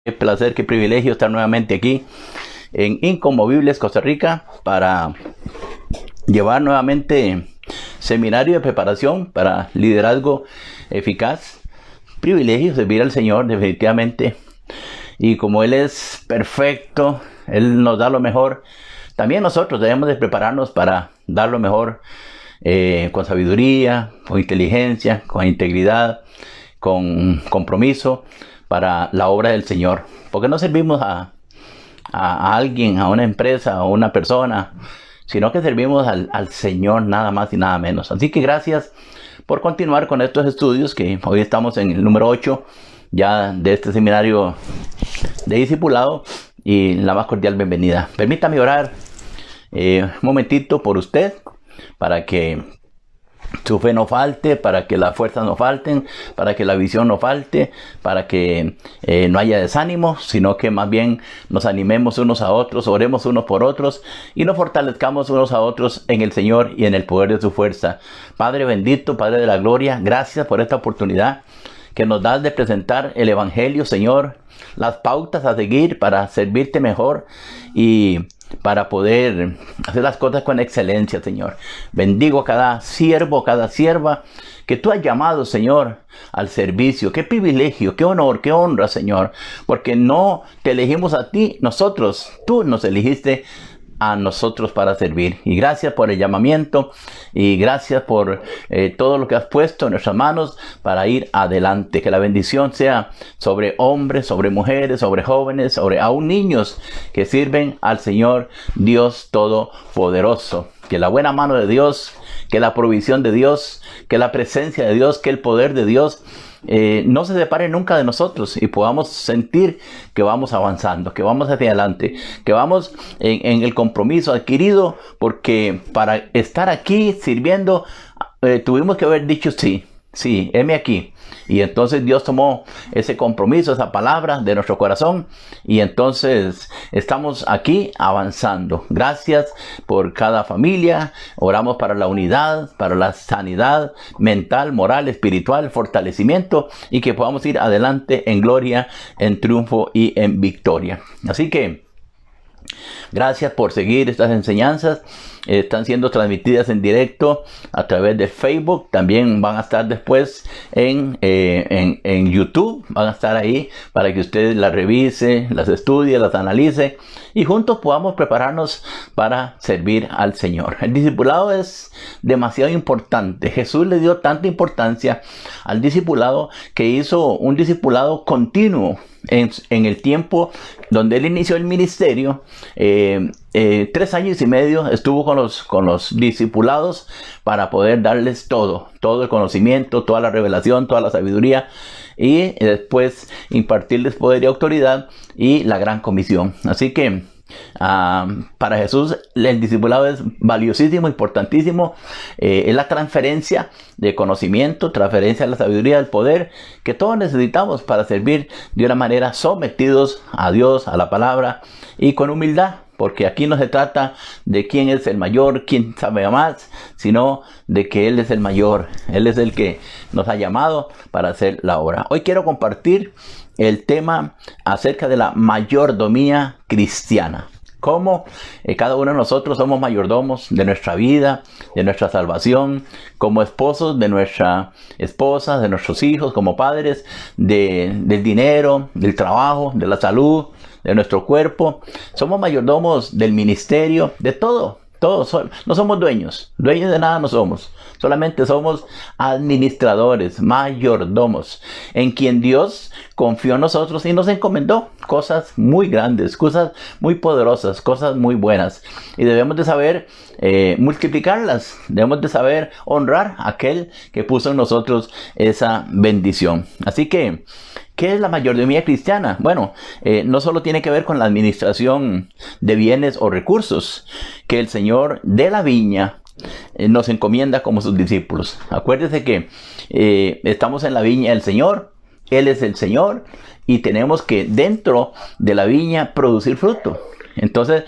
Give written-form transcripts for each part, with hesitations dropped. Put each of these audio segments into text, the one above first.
Qué placer, qué privilegio estar nuevamente aquí en Inconmovibles, Costa Rica, para llevar nuevamente seminario de preparación para liderazgo eficaz. Privilegio servir al Señor, definitivamente. Y como Él es perfecto, Él nos da lo mejor. También nosotros debemos de prepararnos para dar lo mejor con sabiduría, con inteligencia, con integridad, con compromiso para la obra del Señor. Porque no servimos a alguien, a una empresa, a una persona, sino que servimos al Señor, nada más y nada menos. Así que gracias por continuar con estos estudios, que hoy estamos en el número 8 ya de este seminario de discipulado, y la más cordial bienvenida. Permítame orar un momentito por usted, para que su fe no falte, para que las fuerzas no falten, para que la visión no falte, para que no haya desánimo, sino que más bien nos animemos unos a otros, oremos unos por otros y nos fortalezcamos unos a otros en el Señor y en el poder de su fuerza. Padre bendito, Padre de la gloria, gracias por esta oportunidad que nos das de presentar el Evangelio, Señor, las pautas a seguir para servirte mejor y para poder hacer las cosas con excelencia, Señor. Bendigo a cada siervo, cada sierva que tú has llamado, Señor, al servicio. Qué privilegio, qué honor, qué honra, Señor, porque no te elegimos a ti, nosotros, tú nos elegiste a nosotros para servir. Y gracias por el llamamiento y gracias por todo lo que has puesto en nuestras manos para ir adelante. Que la bendición sea sobre hombres, sobre mujeres, sobre jóvenes, sobre aún niños que sirven al Señor Dios Todopoderoso. Que la buena mano de Dios, que la provisión de Dios, que la presencia de Dios, que el poder de Dios no se separe nunca de nosotros y podamos sentir que vamos avanzando, que vamos hacia adelante, que vamos en el compromiso adquirido, porque para estar aquí sirviendo tuvimos que haber dicho sí, heme aquí. Y entonces Dios tomó ese compromiso, esa palabra de nuestro corazón, y entonces estamos aquí avanzando. Gracias por cada familia. Oramos para la unidad, para la sanidad mental, moral, espiritual, fortalecimiento, y que podamos ir adelante en gloria, en triunfo y en victoria. Así que gracias por seguir estas enseñanzas. Están siendo transmitidas en directo a través de Facebook. También van a estar después en YouTube. Van a estar ahí para que ustedes las revise, las estudie, las analice y juntos podamos prepararnos para servir al Señor. El discipulado es demasiado importante. Jesús le dio tanta importancia al discipulado que hizo un discipulado continuo en el tiempo donde él inició el ministerio. 3 años y medio estuvo con los discipulados para poder darles todo el conocimiento, toda la revelación, toda la sabiduría, y después impartirles poder y autoridad y la gran comisión. Así que para Jesús el discipulado es valiosísimo, importantísimo. Es la transferencia de conocimiento, transferencia de la sabiduría, del poder que todos necesitamos para servir de una manera sometidos a Dios, a la palabra y con humildad. Porque aquí no se trata de quién es el mayor, quién sabe más, sino de que Él es el mayor. Él es el que nos ha llamado para hacer la obra. Hoy quiero compartir el tema acerca de la mayordomía cristiana. Cómo cada uno de nosotros somos mayordomos de nuestra vida, de nuestra salvación, como esposos de nuestra esposa, de nuestros hijos, como padres del dinero, del trabajo, de la salud, de nuestro cuerpo. Somos mayordomos del ministerio, de todo. No somos dueños de nada no somos, solamente somos administradores, mayordomos, en quien Dios confió en nosotros y nos encomendó cosas muy grandes, cosas muy poderosas, cosas muy buenas, y debemos de saber multiplicarlas, debemos de saber honrar a aquel que puso en nosotros esa bendición. Así que, ¿qué es la mayordomía cristiana? Bueno, no solo tiene que ver con la administración de bienes o recursos que el Señor de la viña nos encomienda como sus discípulos. Acuérdense que estamos en la viña del Señor, Él es el Señor, y tenemos que dentro de la viña producir fruto. Entonces,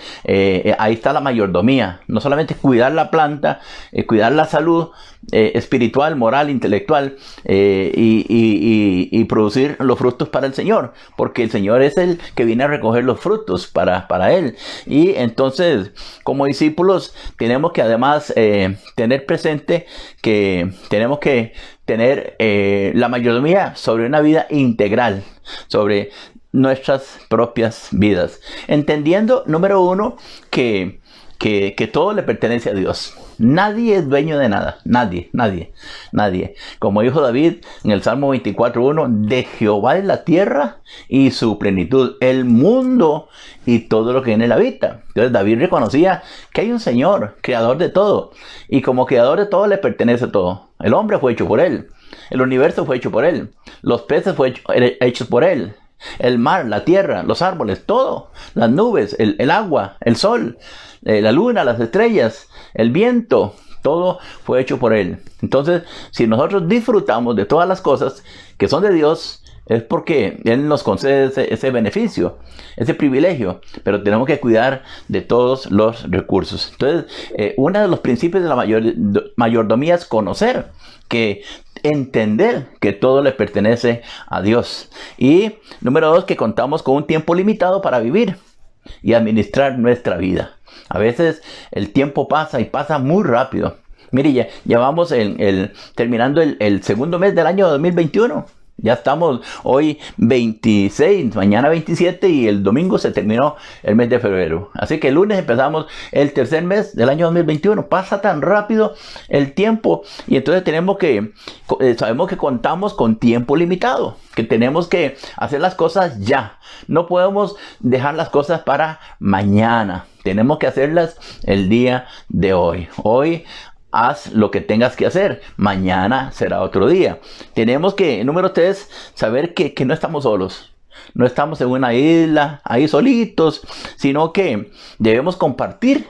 ahí está la mayordomía. No solamente cuidar la planta, cuidar la salud espiritual, moral, intelectual, y producir los frutos para el Señor, porque el Señor es el que viene a recoger los frutos para Él. Y entonces, como discípulos, tenemos que además tener presente que tenemos que tener la mayordomía sobre una vida integral, sobre nuestras propias vidas, entendiendo, número uno, que todo le pertenece a Dios. Nadie es dueño de nada, nadie. Como dijo David en el Salmo 24:1, de Jehová es la tierra y su plenitud, el mundo y todo lo que en él habita. Entonces David reconocía que hay un Señor, creador de todo, y como creador de todo le pertenece todo. El hombre fue hecho por él, el universo fue hecho por él, los peces fueron hechos por él, el mar, la tierra, los árboles, todo, las nubes, el agua, el sol, la luna, las estrellas, el viento, todo fue hecho por Él. Entonces, si nosotros disfrutamos de todas las cosas que son de Dios, es porque Él nos concede ese beneficio, ese privilegio, pero tenemos que cuidar de todos los recursos. Entonces, uno de los principios de la mayordomía es conocer, entender que todo le pertenece a Dios. Y número 2, que contamos con un tiempo limitado para vivir y administrar nuestra vida. A veces el tiempo pasa y pasa muy rápido. Mire, ya vamos terminando el segundo mes del año 2021. Ya estamos hoy 26, mañana 27 y el domingo se terminó el mes de febrero. Así que el lunes empezamos el tercer mes del año 2021. Pasa tan rápido el tiempo y entonces sabemos que contamos con tiempo limitado, que tenemos que hacer las cosas ya. No podemos dejar las cosas para mañana. Tenemos que hacerlas el día de hoy. Hoy haz lo que tengas que hacer. Mañana será otro día. Tenemos que, número 3, saber que no estamos solos. No estamos en una isla, ahí solitos, sino que debemos compartir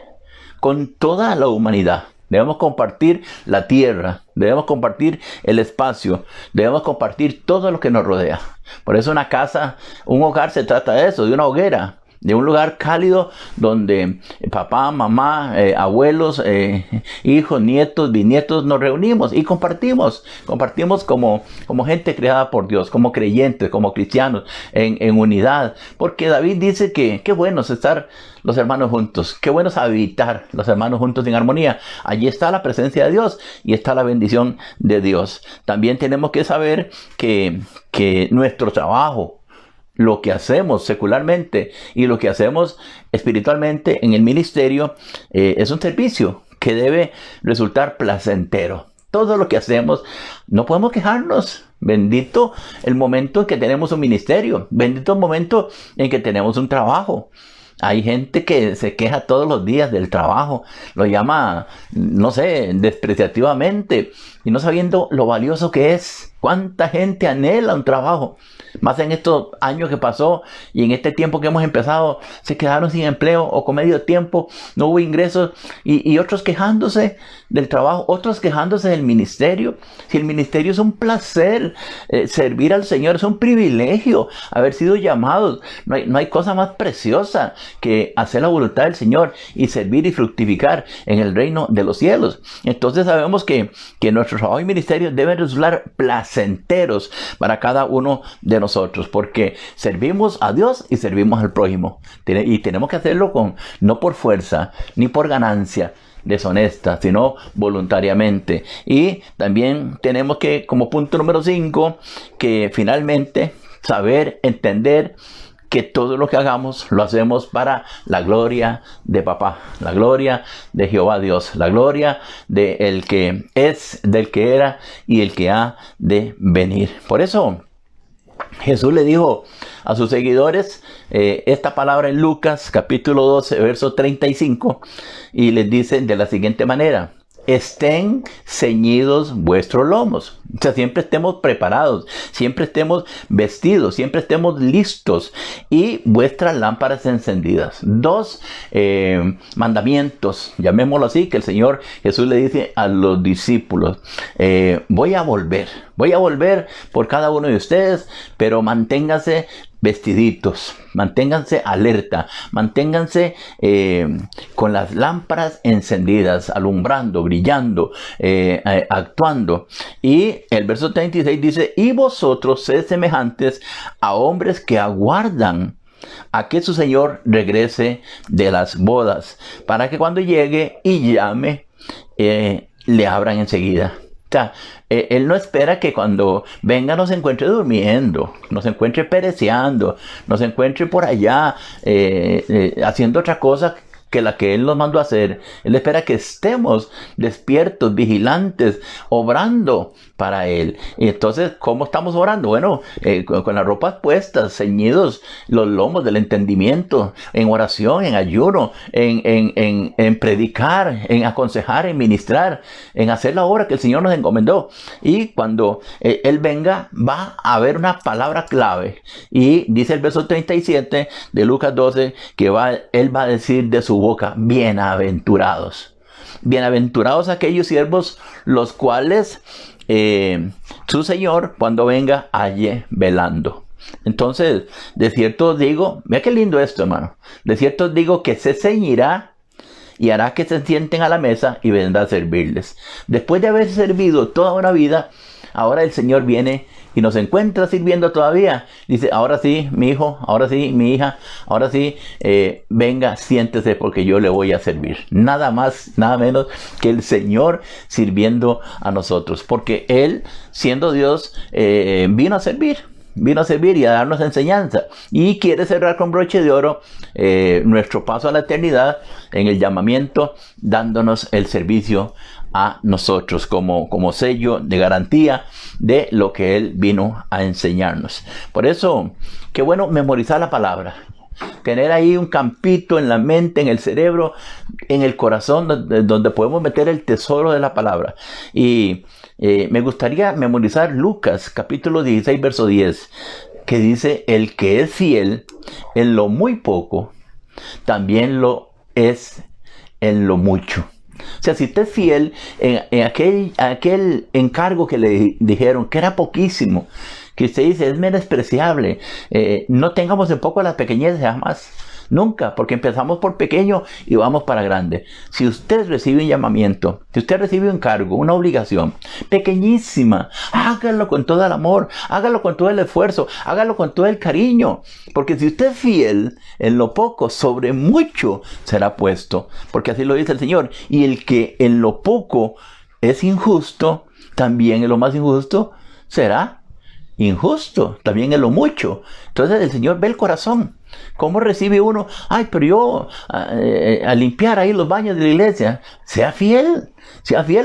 con toda la humanidad. Debemos compartir la tierra, debemos compartir el espacio, debemos compartir todo lo que nos rodea. Por eso una casa, un hogar se trata de eso, de una hoguera, de un lugar cálido donde papá, mamá, abuelos, hijos, nietos, bisnietos nos reunimos y compartimos como gente creada por Dios, como creyentes, como cristianos, en unidad. Porque David dice que qué bueno es estar los hermanos juntos, qué bueno es habitar los hermanos juntos en armonía. Allí está la presencia de Dios y está la bendición de Dios. También tenemos que saber que nuestro trabajo, lo que hacemos secularmente y lo que hacemos espiritualmente en el ministerio es un servicio que debe resultar placentero. Todo lo que hacemos, no podemos quejarnos. Bendito el momento en que tenemos un ministerio. Bendito el momento en que tenemos un trabajo. Hay gente que se queja todos los días del trabajo. Lo llama, no sé, despreciativamente. Y no sabiendo lo valioso que es. ¿Cuánta gente anhela un trabajo? Más en estos años que pasó y en este tiempo que hemos empezado, se quedaron sin empleo o con medio tiempo, no hubo ingresos y otros quejándose del trabajo, otros quejándose del ministerio. Si el ministerio es un placer, servir al Señor es un privilegio, haber sido llamados. No hay cosa más preciosa que hacer la voluntad del Señor y servir y fructificar en el reino de los cielos. Entonces sabemos que nuestro trabajo y ministerio deben resultar placenteros para cada uno de nosotros, porque servimos a Dios y servimos al prójimo, y tenemos que hacerlo no por fuerza ni por ganancia deshonesta, sino voluntariamente. Y también tenemos que, como punto número 5, que finalmente saber, entender que todo lo que hagamos lo hacemos para la gloria de papá, la gloria de Jehová Dios, la gloria del que es, del que era y el que ha de venir. Por eso Jesús le dijo a sus seguidores esta palabra en Lucas capítulo 12 verso 35 y les dice de la siguiente manera: estén ceñidos vuestros lomos. O sea, siempre estemos preparados, siempre estemos vestidos, siempre estemos listos y vuestras lámparas encendidas. 2 mandamientos, llamémoslo así, que el Señor Jesús le dice a los discípulos: voy a volver por cada uno de ustedes, pero manténgase vestiditos, manténganse alerta, manténganse con las lámparas encendidas, alumbrando, brillando, actuando. Y el verso 36 dice, y vosotros sed semejantes a hombres que aguardan a que su Señor regrese de las bodas, para que cuando llegue y llame, le abran enseguida. O sea, Él no espera que cuando venga nos encuentre durmiendo, nos encuentre pereceando, nos encuentre por allá haciendo otra cosa que la que Él nos mandó a hacer. Él espera que estemos despiertos, vigilantes, obrando para Él. Y entonces, ¿cómo estamos orando? Bueno, con las ropas puestas, ceñidos los lomos del entendimiento, en oración, en ayuno, en predicar, en aconsejar, en ministrar, en hacer la obra que el Señor nos encomendó. Y cuando Él venga, va a haber una palabra clave. Y dice el verso 37 de Lucas 12, que Él va a decir de su boca, bienaventurados. Bienaventurados aquellos siervos los cuales su Señor cuando venga halle velando. Entonces, de cierto os digo, mira qué lindo esto, hermano. De cierto os digo que se ceñirá y hará que se sienten a la mesa y vendrá a servirles. Después de haber servido toda una vida, ahora el Señor viene y nos encuentra sirviendo todavía. Dice, ahora sí, mi hijo, ahora sí, mi hija, ahora sí, venga, siéntese porque yo le voy a servir. Nada más, nada menos que el Señor sirviendo a nosotros. Porque Él, siendo Dios, vino a servir. Vino a servir y a darnos enseñanza. Y quiere cerrar con broche de oro nuestro paso a la eternidad en el llamamiento, dándonos el servicio a nosotros como sello de garantía de lo que Él vino a enseñarnos. Por eso, qué bueno memorizar la palabra. Tener ahí un campito en la mente, en el cerebro, en el corazón, donde podemos meter el tesoro de la palabra. Y me gustaría memorizar Lucas, capítulo 16, verso 10, que dice, el que es fiel en lo muy poco, también lo es en lo mucho. O sea, si usted es fiel en aquel encargo que le dijeron, que era poquísimo, que usted dice, es menospreciable, no tengamos en poco la pequeñez jamás, nunca, porque empezamos por pequeño y vamos para grande. Si usted recibe un llamamiento, si usted recibe un cargo, una obligación pequeñísima, hágalo con todo el amor, hágalo con todo el esfuerzo, hágalo con todo el cariño, porque si usted es fiel en lo poco, sobre mucho será puesto, porque así lo dice el Señor. Y el que en lo poco es injusto, también en lo más injusto será injusto, también en lo mucho. Entonces el Señor ve el corazón. ¿Cómo recibe uno? Ay, pero yo a limpiar ahí los baños de la iglesia. Sea fiel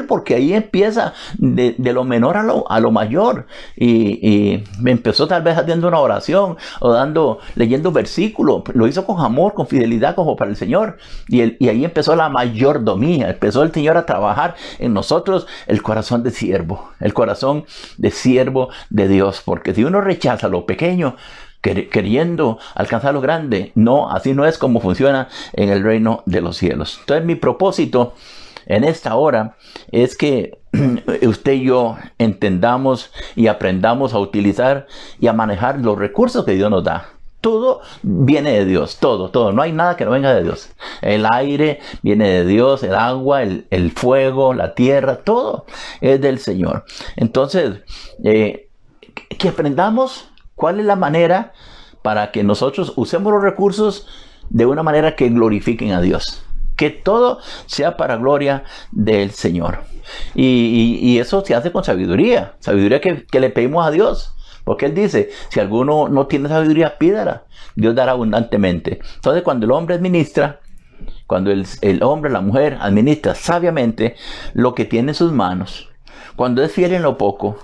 porque ahí empieza de lo menor a lo mayor. Y me empezó tal vez haciendo una oración o leyendo versículos. Lo hizo con amor, con fidelidad como para el Señor. Y ahí empezó la mayordomía. Empezó el Señor a trabajar en nosotros el corazón de siervo. El corazón de siervo de Dios. Porque si uno rechaza lo pequeño, queriendo alcanzar lo grande, no, así no es como funciona en el reino de los cielos. Entonces mi propósito en esta hora es que usted y yo entendamos y aprendamos a utilizar y a manejar los recursos que Dios nos da. Todo viene de Dios, todo, no hay nada que no venga de Dios. El aire viene de Dios, el agua, el fuego, la tierra, todo es del Señor. Entonces, que aprendamos cuál es la manera para que nosotros usemos los recursos de una manera que glorifiquen a Dios. Que todo sea para gloria del Señor. Y eso se hace con sabiduría que le pedimos a Dios. Porque Él dice, si alguno no tiene sabiduría, pídala. Dios dará abundantemente. Entonces cuando el hombre administra, cuando el hombre, la mujer administra sabiamente lo que tiene en sus manos, cuando es fiel en lo poco,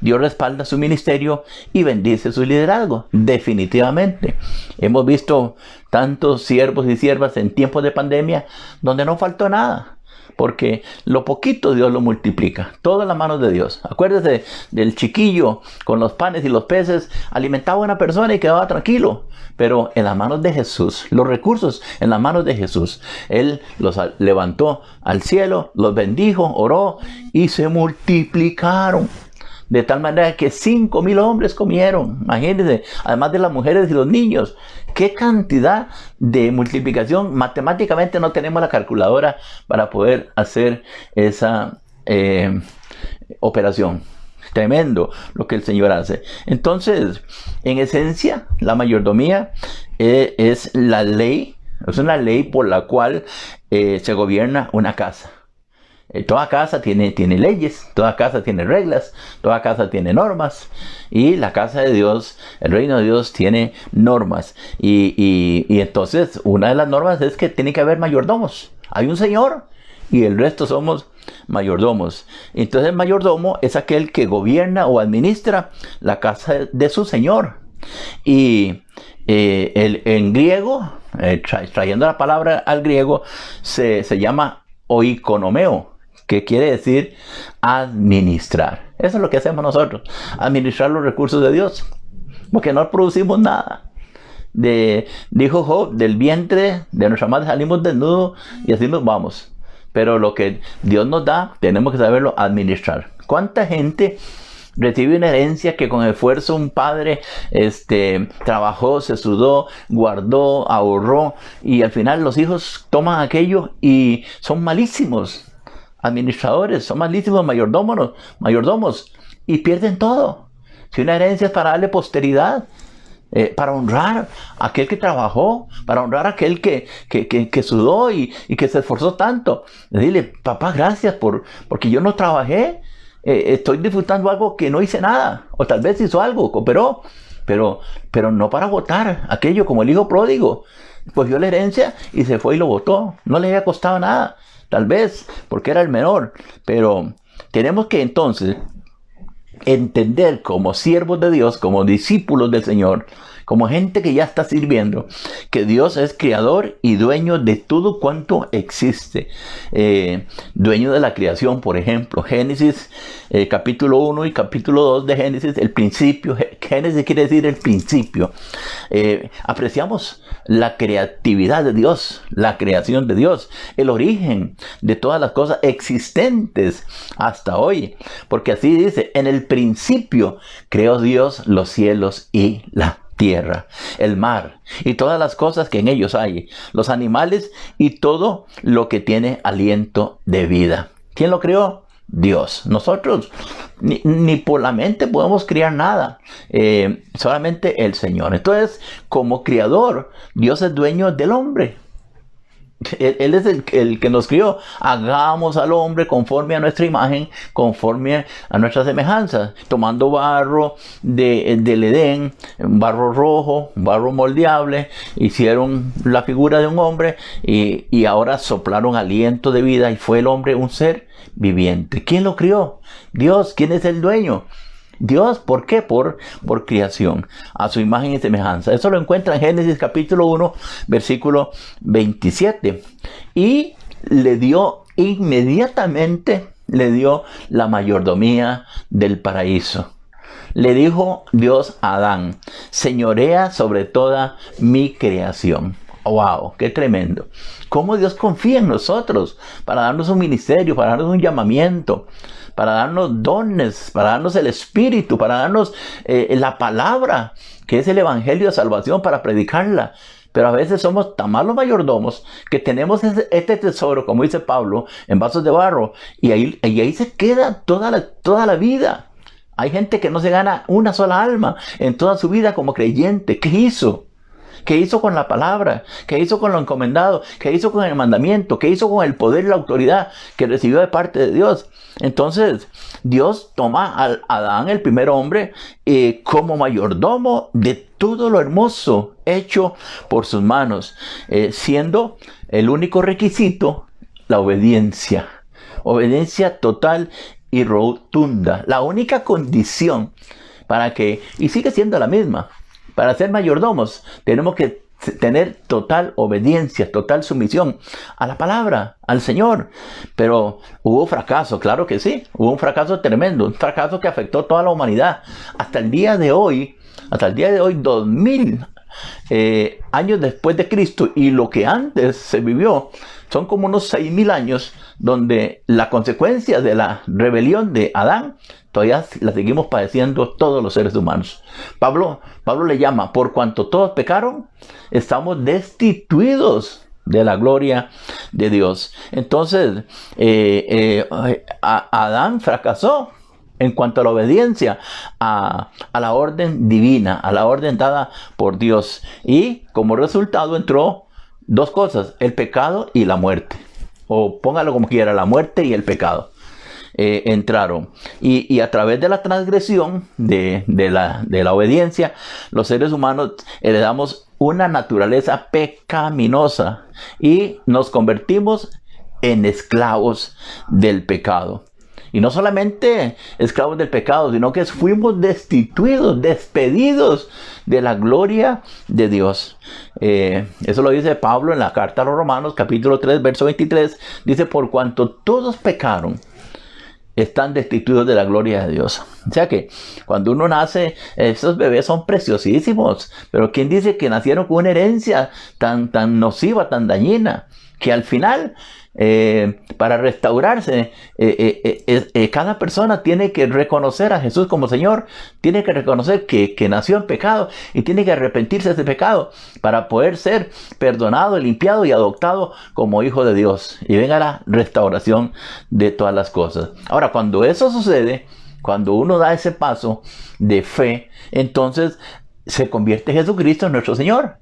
Dios respalda su ministerio y bendice su liderazgo. Definitivamente. Hemos visto tantos siervos y siervas en tiempos de pandemia donde no faltó nada. Porque lo poquito Dios lo multiplica. Todo en las manos de Dios. Acuérdese del chiquillo con los panes y los peces. Alimentaba a una persona y quedaba tranquilo. Pero en las manos de Jesús. Los recursos en las manos de Jesús. Él los levantó al cielo, los bendijo, oró y se multiplicaron. de tal manera que 5,000 hombres comieron, imagínense, además de las mujeres y los niños. ¿Qué cantidad de multiplicación? Matemáticamente no tenemos la calculadora para poder hacer esa operación. Tremendo lo que el Señor hace. Entonces, en esencia, la mayordomía es la ley, es una ley por la cual se gobierna una casa. Toda casa tiene leyes, toda casa tiene reglas, toda casa tiene normas, y la casa de Dios, el reino de Dios tiene normas. Y entonces una de las normas es que tiene que haber mayordomos. Hay un Señor y el resto somos mayordomos. Entonces el mayordomo es aquel que gobierna o administra la casa de su Señor. Y en griego, trayendo la palabra al griego, se llama oikonomeo, que quiere decir administrar. Eso es lo que hacemos nosotros, administrar los recursos de Dios, porque no producimos nada. Dijo Job, del vientre de nuestra madre salimos desnudos y así nos vamos. Pero lo que Dios nos da, tenemos que saberlo administrar. ¿Cuánta gente recibe una herencia que con esfuerzo un padre trabajó, se sudó, guardó, ahorró, y al final los hijos toman aquello y son malísimos administradores, son malísimos mayordomos, y pierden todo? Si una herencia es para darle posteridad, para honrar a aquel que trabajó, para honrar a aquel que sudó y que se esforzó tanto. Dile, papá, gracias porque yo no trabajé, estoy disfrutando algo que no hice nada, o tal vez hizo algo, cooperó, pero no para votar aquello, como el hijo pródigo. Cogió la herencia y se fue y lo votó, no le había costado nada, tal vez porque era el menor. Pero tenemos que entonces entender, como siervos de Dios, como discípulos del Señor, como gente que ya está sirviendo, que Dios es creador y dueño de todo cuanto existe. Dueño de la creación, por ejemplo, Génesis capítulo 1 y capítulo 2 de Génesis, el principio. Génesis quiere decir el principio. Apreciamos la creatividad de Dios, la creación de Dios, el origen de todas las cosas existentes hasta hoy. Porque así dice, en el principio creó Dios los cielos y la tierra, el mar y todas las cosas que en ellos hay, los animales y todo lo que tiene aliento de vida. ¿Quién lo creó? Dios. Nosotros ni por la mente podemos crear nada, solamente el Señor. Entonces, como creador, Dios es dueño del hombre. Él es el que nos crió. Hagamos al hombre conforme a nuestra imagen, conforme a nuestra semejanza. Tomando barro del Edén, barro rojo, barro moldeable, hicieron la figura de un hombre y ahora soplaron aliento de vida y fue el hombre un ser viviente. ¿Quién lo crió? Dios. ¿Quién es el dueño? Dios. ¿Por qué? Por creación, a su imagen y semejanza. Eso lo encuentra en Génesis capítulo 1, versículo 27. Y inmediatamente le dio la mayordomía del paraíso. Le dijo Dios a Adán, señorea sobre toda mi creación. ¡Wow! ¡Qué tremendo! Cómo Dios confía en nosotros para darnos un ministerio, para darnos un llamamiento, para darnos dones, para darnos el Espíritu, para darnos la palabra, que es el Evangelio de salvación, para predicarla. Pero a veces somos tan malos mayordomos que tenemos este tesoro, como dice Pablo, en vasos de barro, y ahí se queda toda la vida. Hay gente que no se gana una sola alma en toda su vida como creyente. ¿Qué hizo? ¿Qué hizo con la palabra? ¿Qué hizo con lo encomendado? ¿Qué hizo con el mandamiento? ¿Qué hizo con el poder y la autoridad que recibió de parte de Dios? Entonces, Dios toma a Adán, el primer hombre, como mayordomo de todo lo hermoso hecho por sus manos, siendo el único requisito la obediencia. Obediencia total y rotunda. La única condición para que, y sigue siendo la misma, para ser mayordomos, tenemos que tener total obediencia, total sumisión a la palabra, al Señor. Pero hubo fracaso, claro que sí. Hubo un fracaso tremendo, un fracaso que afectó toda la humanidad. Hasta el día de hoy, 2000 años después de Cristo, y lo que antes se vivió, son como unos 6,000 años donde la consecuencia de la rebelión de Adán todavía la seguimos padeciendo todos los seres humanos. Pablo le llama, por cuanto todos pecaron, estamos destituidos de la gloria de Dios. Entonces, Adán fracasó en cuanto a la obediencia a la orden divina, a la orden dada por Dios. Y como resultado entró dos cosas, el pecado y la muerte. O póngalo como quiera, la muerte y el pecado. Entraron. Y a través de la transgresión de la obediencia, los seres humanos heredamos una naturaleza pecaminosa y nos convertimos en esclavos del pecado. Y no solamente esclavos del pecado, sino que fuimos destituidos, despedidos de la gloria de Dios. Eso lo dice Pablo en la carta a los Romanos, capítulo 3, verso 23. Dice, por cuanto todos pecaron, están destituidos de la gloria de Dios. O sea que cuando uno nace, esos bebés son preciosísimos. Pero ¿quién dice que nacieron con una herencia tan nociva, tan dañina? Que al final, para restaurarse, cada persona tiene que reconocer a Jesús como Señor, tiene que reconocer que nació en pecado y tiene que arrepentirse de ese pecado para poder ser perdonado, limpiado y adoptado como hijo de Dios. Y venga la restauración de todas las cosas. Ahora, cuando eso sucede, cuando uno da ese paso de fe, entonces se convierte Jesucristo en nuestro Señor.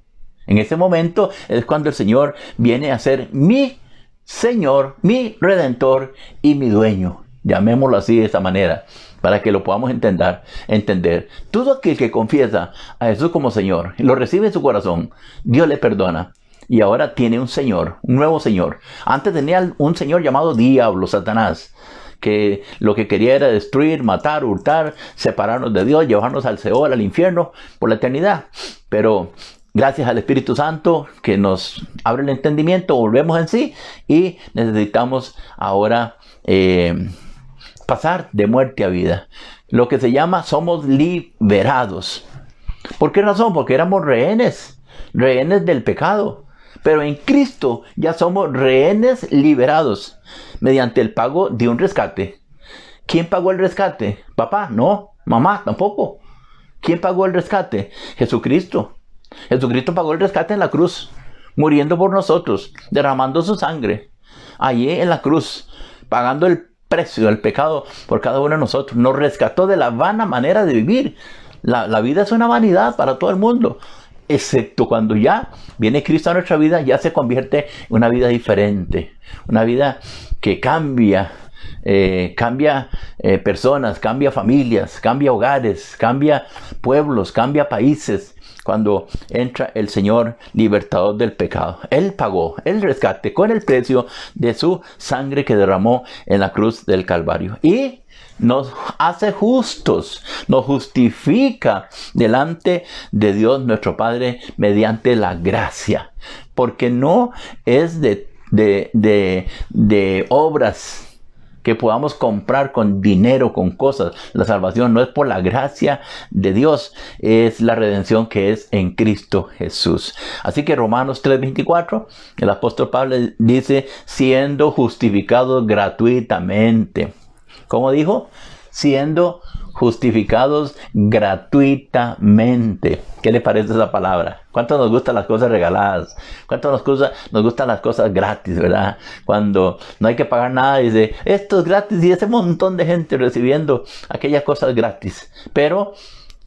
En ese momento es cuando el Señor viene a ser mi Señor, mi Redentor y mi dueño. Llamémoslo así de esta manera, para que lo podamos entender. Todo aquel que confiesa a Jesús como Señor, lo recibe en su corazón, Dios le perdona. Y ahora tiene un Señor, un nuevo Señor. Antes tenía un Señor llamado Diablo, Satanás, que lo que quería era destruir, matar, hurtar, separarnos de Dios, llevarnos al Seol, al infierno, por la eternidad. Pero gracias al Espíritu Santo que nos abre el entendimiento, volvemos en sí y necesitamos ahora pasar de muerte a vida. Lo que se llama, somos liberados. ¿Por qué razón? Porque éramos rehenes del pecado. Pero en Cristo ya somos rehenes liberados mediante el pago de un rescate. ¿Quién pagó el rescate? ¿Papá? No. ¿Mamá? Tampoco. ¿Quién pagó el rescate? Jesucristo. Jesucristo pagó el rescate en la cruz, muriendo por nosotros, derramando su sangre allí en la cruz, pagando el precio del pecado por cada uno de nosotros. Nos rescató de la vana manera de vivir. La vida es una vanidad para todo el mundo, excepto cuando ya viene Cristo a nuestra vida, ya se convierte en una vida diferente, una vida que cambia personas, cambia familias, cambia hogares, cambia pueblos, cambia países. Cuando entra el Señor libertador del pecado, Él pagó el rescate con el precio de su sangre que derramó en la cruz del Calvario. Y nos hace justos, nos justifica delante de Dios nuestro Padre mediante la gracia. Porque no es de obras que podamos comprar con dinero, con cosas. La salvación no es por la gracia de Dios, es la redención que es en Cristo Jesús. Así que Romanos 3:24, el apóstol Pablo dice, siendo justificados gratuitamente. ¿Cómo dijo? Siendo justificados gratuitamente. ¿Qué le parece esa palabra? ¿Cuánto nos gustan las cosas regaladas? ¿Cuánto nos gustan las cosas gratis, verdad? Cuando no hay que pagar nada y dice, esto es gratis, y ese montón de gente recibiendo aquellas cosas gratis. Pero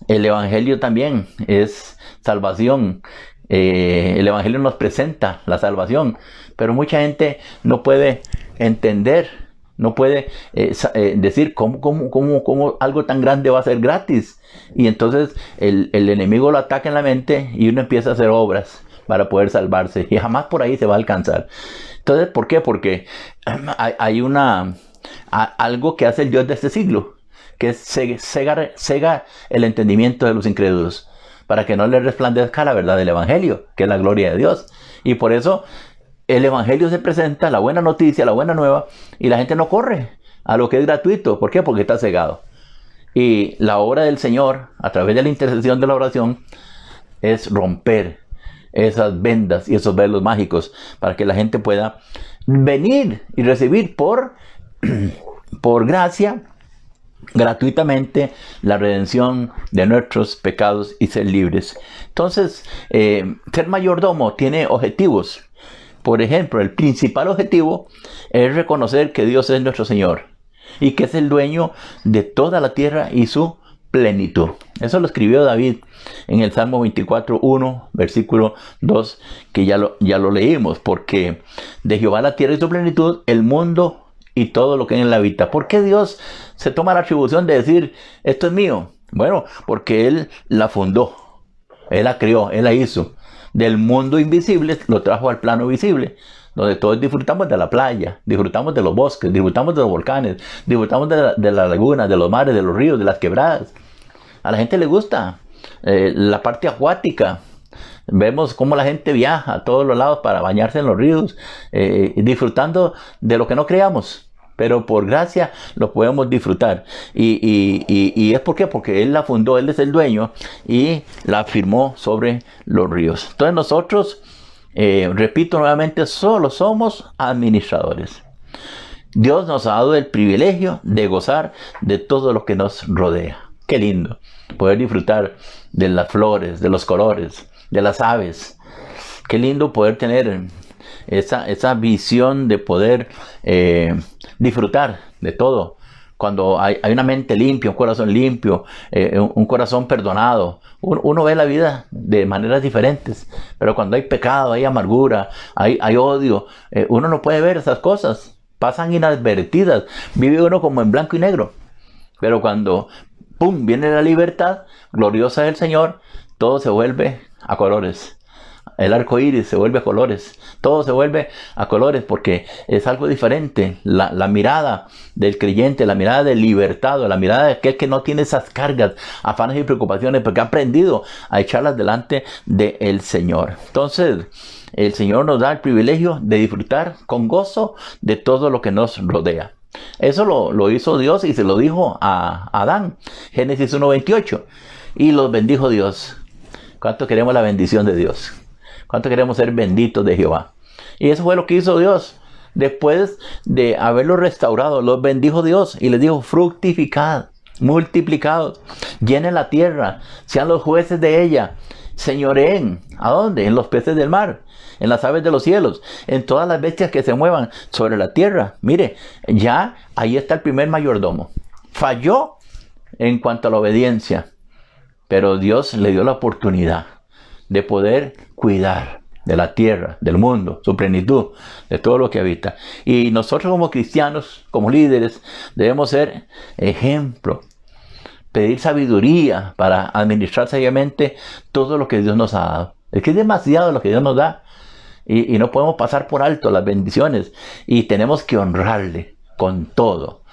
el Evangelio también es salvación. El Evangelio nos presenta la salvación, pero mucha gente no puede entender, no puede decir cómo algo tan grande va a ser gratis. Y entonces el enemigo lo ataca en la mente y uno empieza a hacer obras para poder salvarse. Y jamás por ahí se va a alcanzar. Entonces, ¿por qué? Porque hay algo que hace el Dios de este siglo, que es cega el entendimiento de los incrédulos, para que no les resplandezca la verdad del Evangelio, que es la gloria de Dios. Y por eso el Evangelio se presenta, la buena noticia, la buena nueva, y la gente no corre a lo que es gratuito. ¿Por qué? Porque está cegado. Y la obra del Señor, a través de la intercesión de la oración, es romper esas vendas y esos velos mágicos para que la gente pueda venir y recibir por gracia, gratuitamente, la redención de nuestros pecados y ser libres. Entonces, ser mayordomo tiene objetivos. Por ejemplo, el principal objetivo es reconocer que Dios es nuestro Señor y que es el dueño de toda la tierra y su plenitud. Eso lo escribió David en el Salmo 24, 1, versículo 2, que ya lo leímos. Porque de Jehová la tierra y su plenitud, el mundo y todo lo que en él habita. ¿Por qué Dios se toma la atribución de decir, esto es mío? Bueno, porque Él la fundó, Él la creó, Él la hizo. Del mundo invisible lo trajo al plano visible, donde todos disfrutamos de la playa, disfrutamos de los bosques, disfrutamos de los volcanes, disfrutamos de la laguna, de los mares, de los ríos, de las quebradas. A la gente le gusta la parte acuática. Vemos cómo la gente viaja a todos los lados para bañarse en los ríos, disfrutando de lo que no creamos, pero por gracia lo podemos disfrutar. Y es porque Él la fundó, Él es el dueño y la firmó sobre los ríos. Entonces nosotros, repito nuevamente, solo somos administradores. Dios nos ha dado el privilegio de gozar de todo lo que nos rodea. Qué lindo poder disfrutar de las flores, de los colores, de las aves. Qué lindo poder tener esa visión de poder disfrutar de todo. Cuando hay una mente limpia, un corazón limpio, un corazón perdonado, uno ve la vida de maneras diferentes. Pero cuando hay pecado, hay amargura, hay odio, uno no puede ver esas cosas. Pasan inadvertidas. Vive uno como en blanco y negro. Pero cuando ¡pum!, viene la libertad gloriosa del Señor, todo se vuelve a colores. El arco iris se vuelve a colores. Todo se vuelve a colores porque es algo diferente. La mirada del creyente, la mirada del libertado, la mirada de aquel que no tiene esas cargas, afanes y preocupaciones, porque ha aprendido a echarlas delante del Señor. Entonces, el Señor nos da el privilegio de disfrutar con gozo de todo lo que nos rodea. Eso lo hizo Dios y se lo dijo a Adán. Génesis 1:28. Y los bendijo Dios. ¿Cuánto queremos la bendición de Dios? ¿Cuánto queremos ser benditos de Jehová? Y eso fue lo que hizo Dios. Después de haberlos restaurado, los bendijo Dios y les dijo, fructificad, multiplicados, llenen la tierra, sean los jueces de ella, señoreen. ¿A dónde? En los peces del mar, en las aves de los cielos, en todas las bestias que se muevan sobre la tierra. Mire, ya ahí está el primer mayordomo. Falló en cuanto a la obediencia, pero Dios le dio la oportunidad de poder cuidar de la tierra, del mundo, su plenitud, de todo lo que habita. Y nosotros como cristianos, como líderes, debemos ser ejemplo, pedir sabiduría para administrar sabiamente todo lo que Dios nos ha dado. Es que es demasiado lo que Dios nos da y no podemos pasar por alto las bendiciones y tenemos que honrarle con todo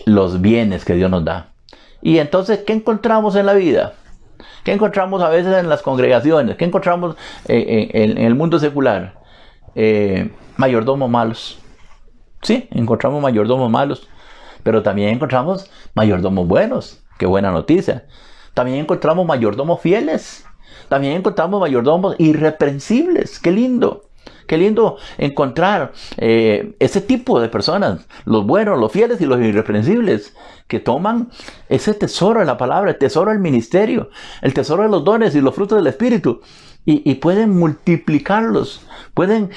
los bienes que Dios nos da. Y entonces, ¿qué encontramos en la vida? ¿Qué encontramos a veces en las congregaciones? ¿Qué encontramos en el mundo secular? Mayordomos malos. Sí, encontramos mayordomos malos, pero también encontramos mayordomos buenos. Qué buena noticia. También encontramos mayordomos fieles. También encontramos mayordomos irreprensibles. ¡Qué lindo! Qué lindo encontrar ese tipo de personas, los buenos, los fieles y los irreprensibles, que toman ese tesoro de la palabra, el tesoro del ministerio, el tesoro de los dones y los frutos del Espíritu, y pueden multiplicarlos, pueden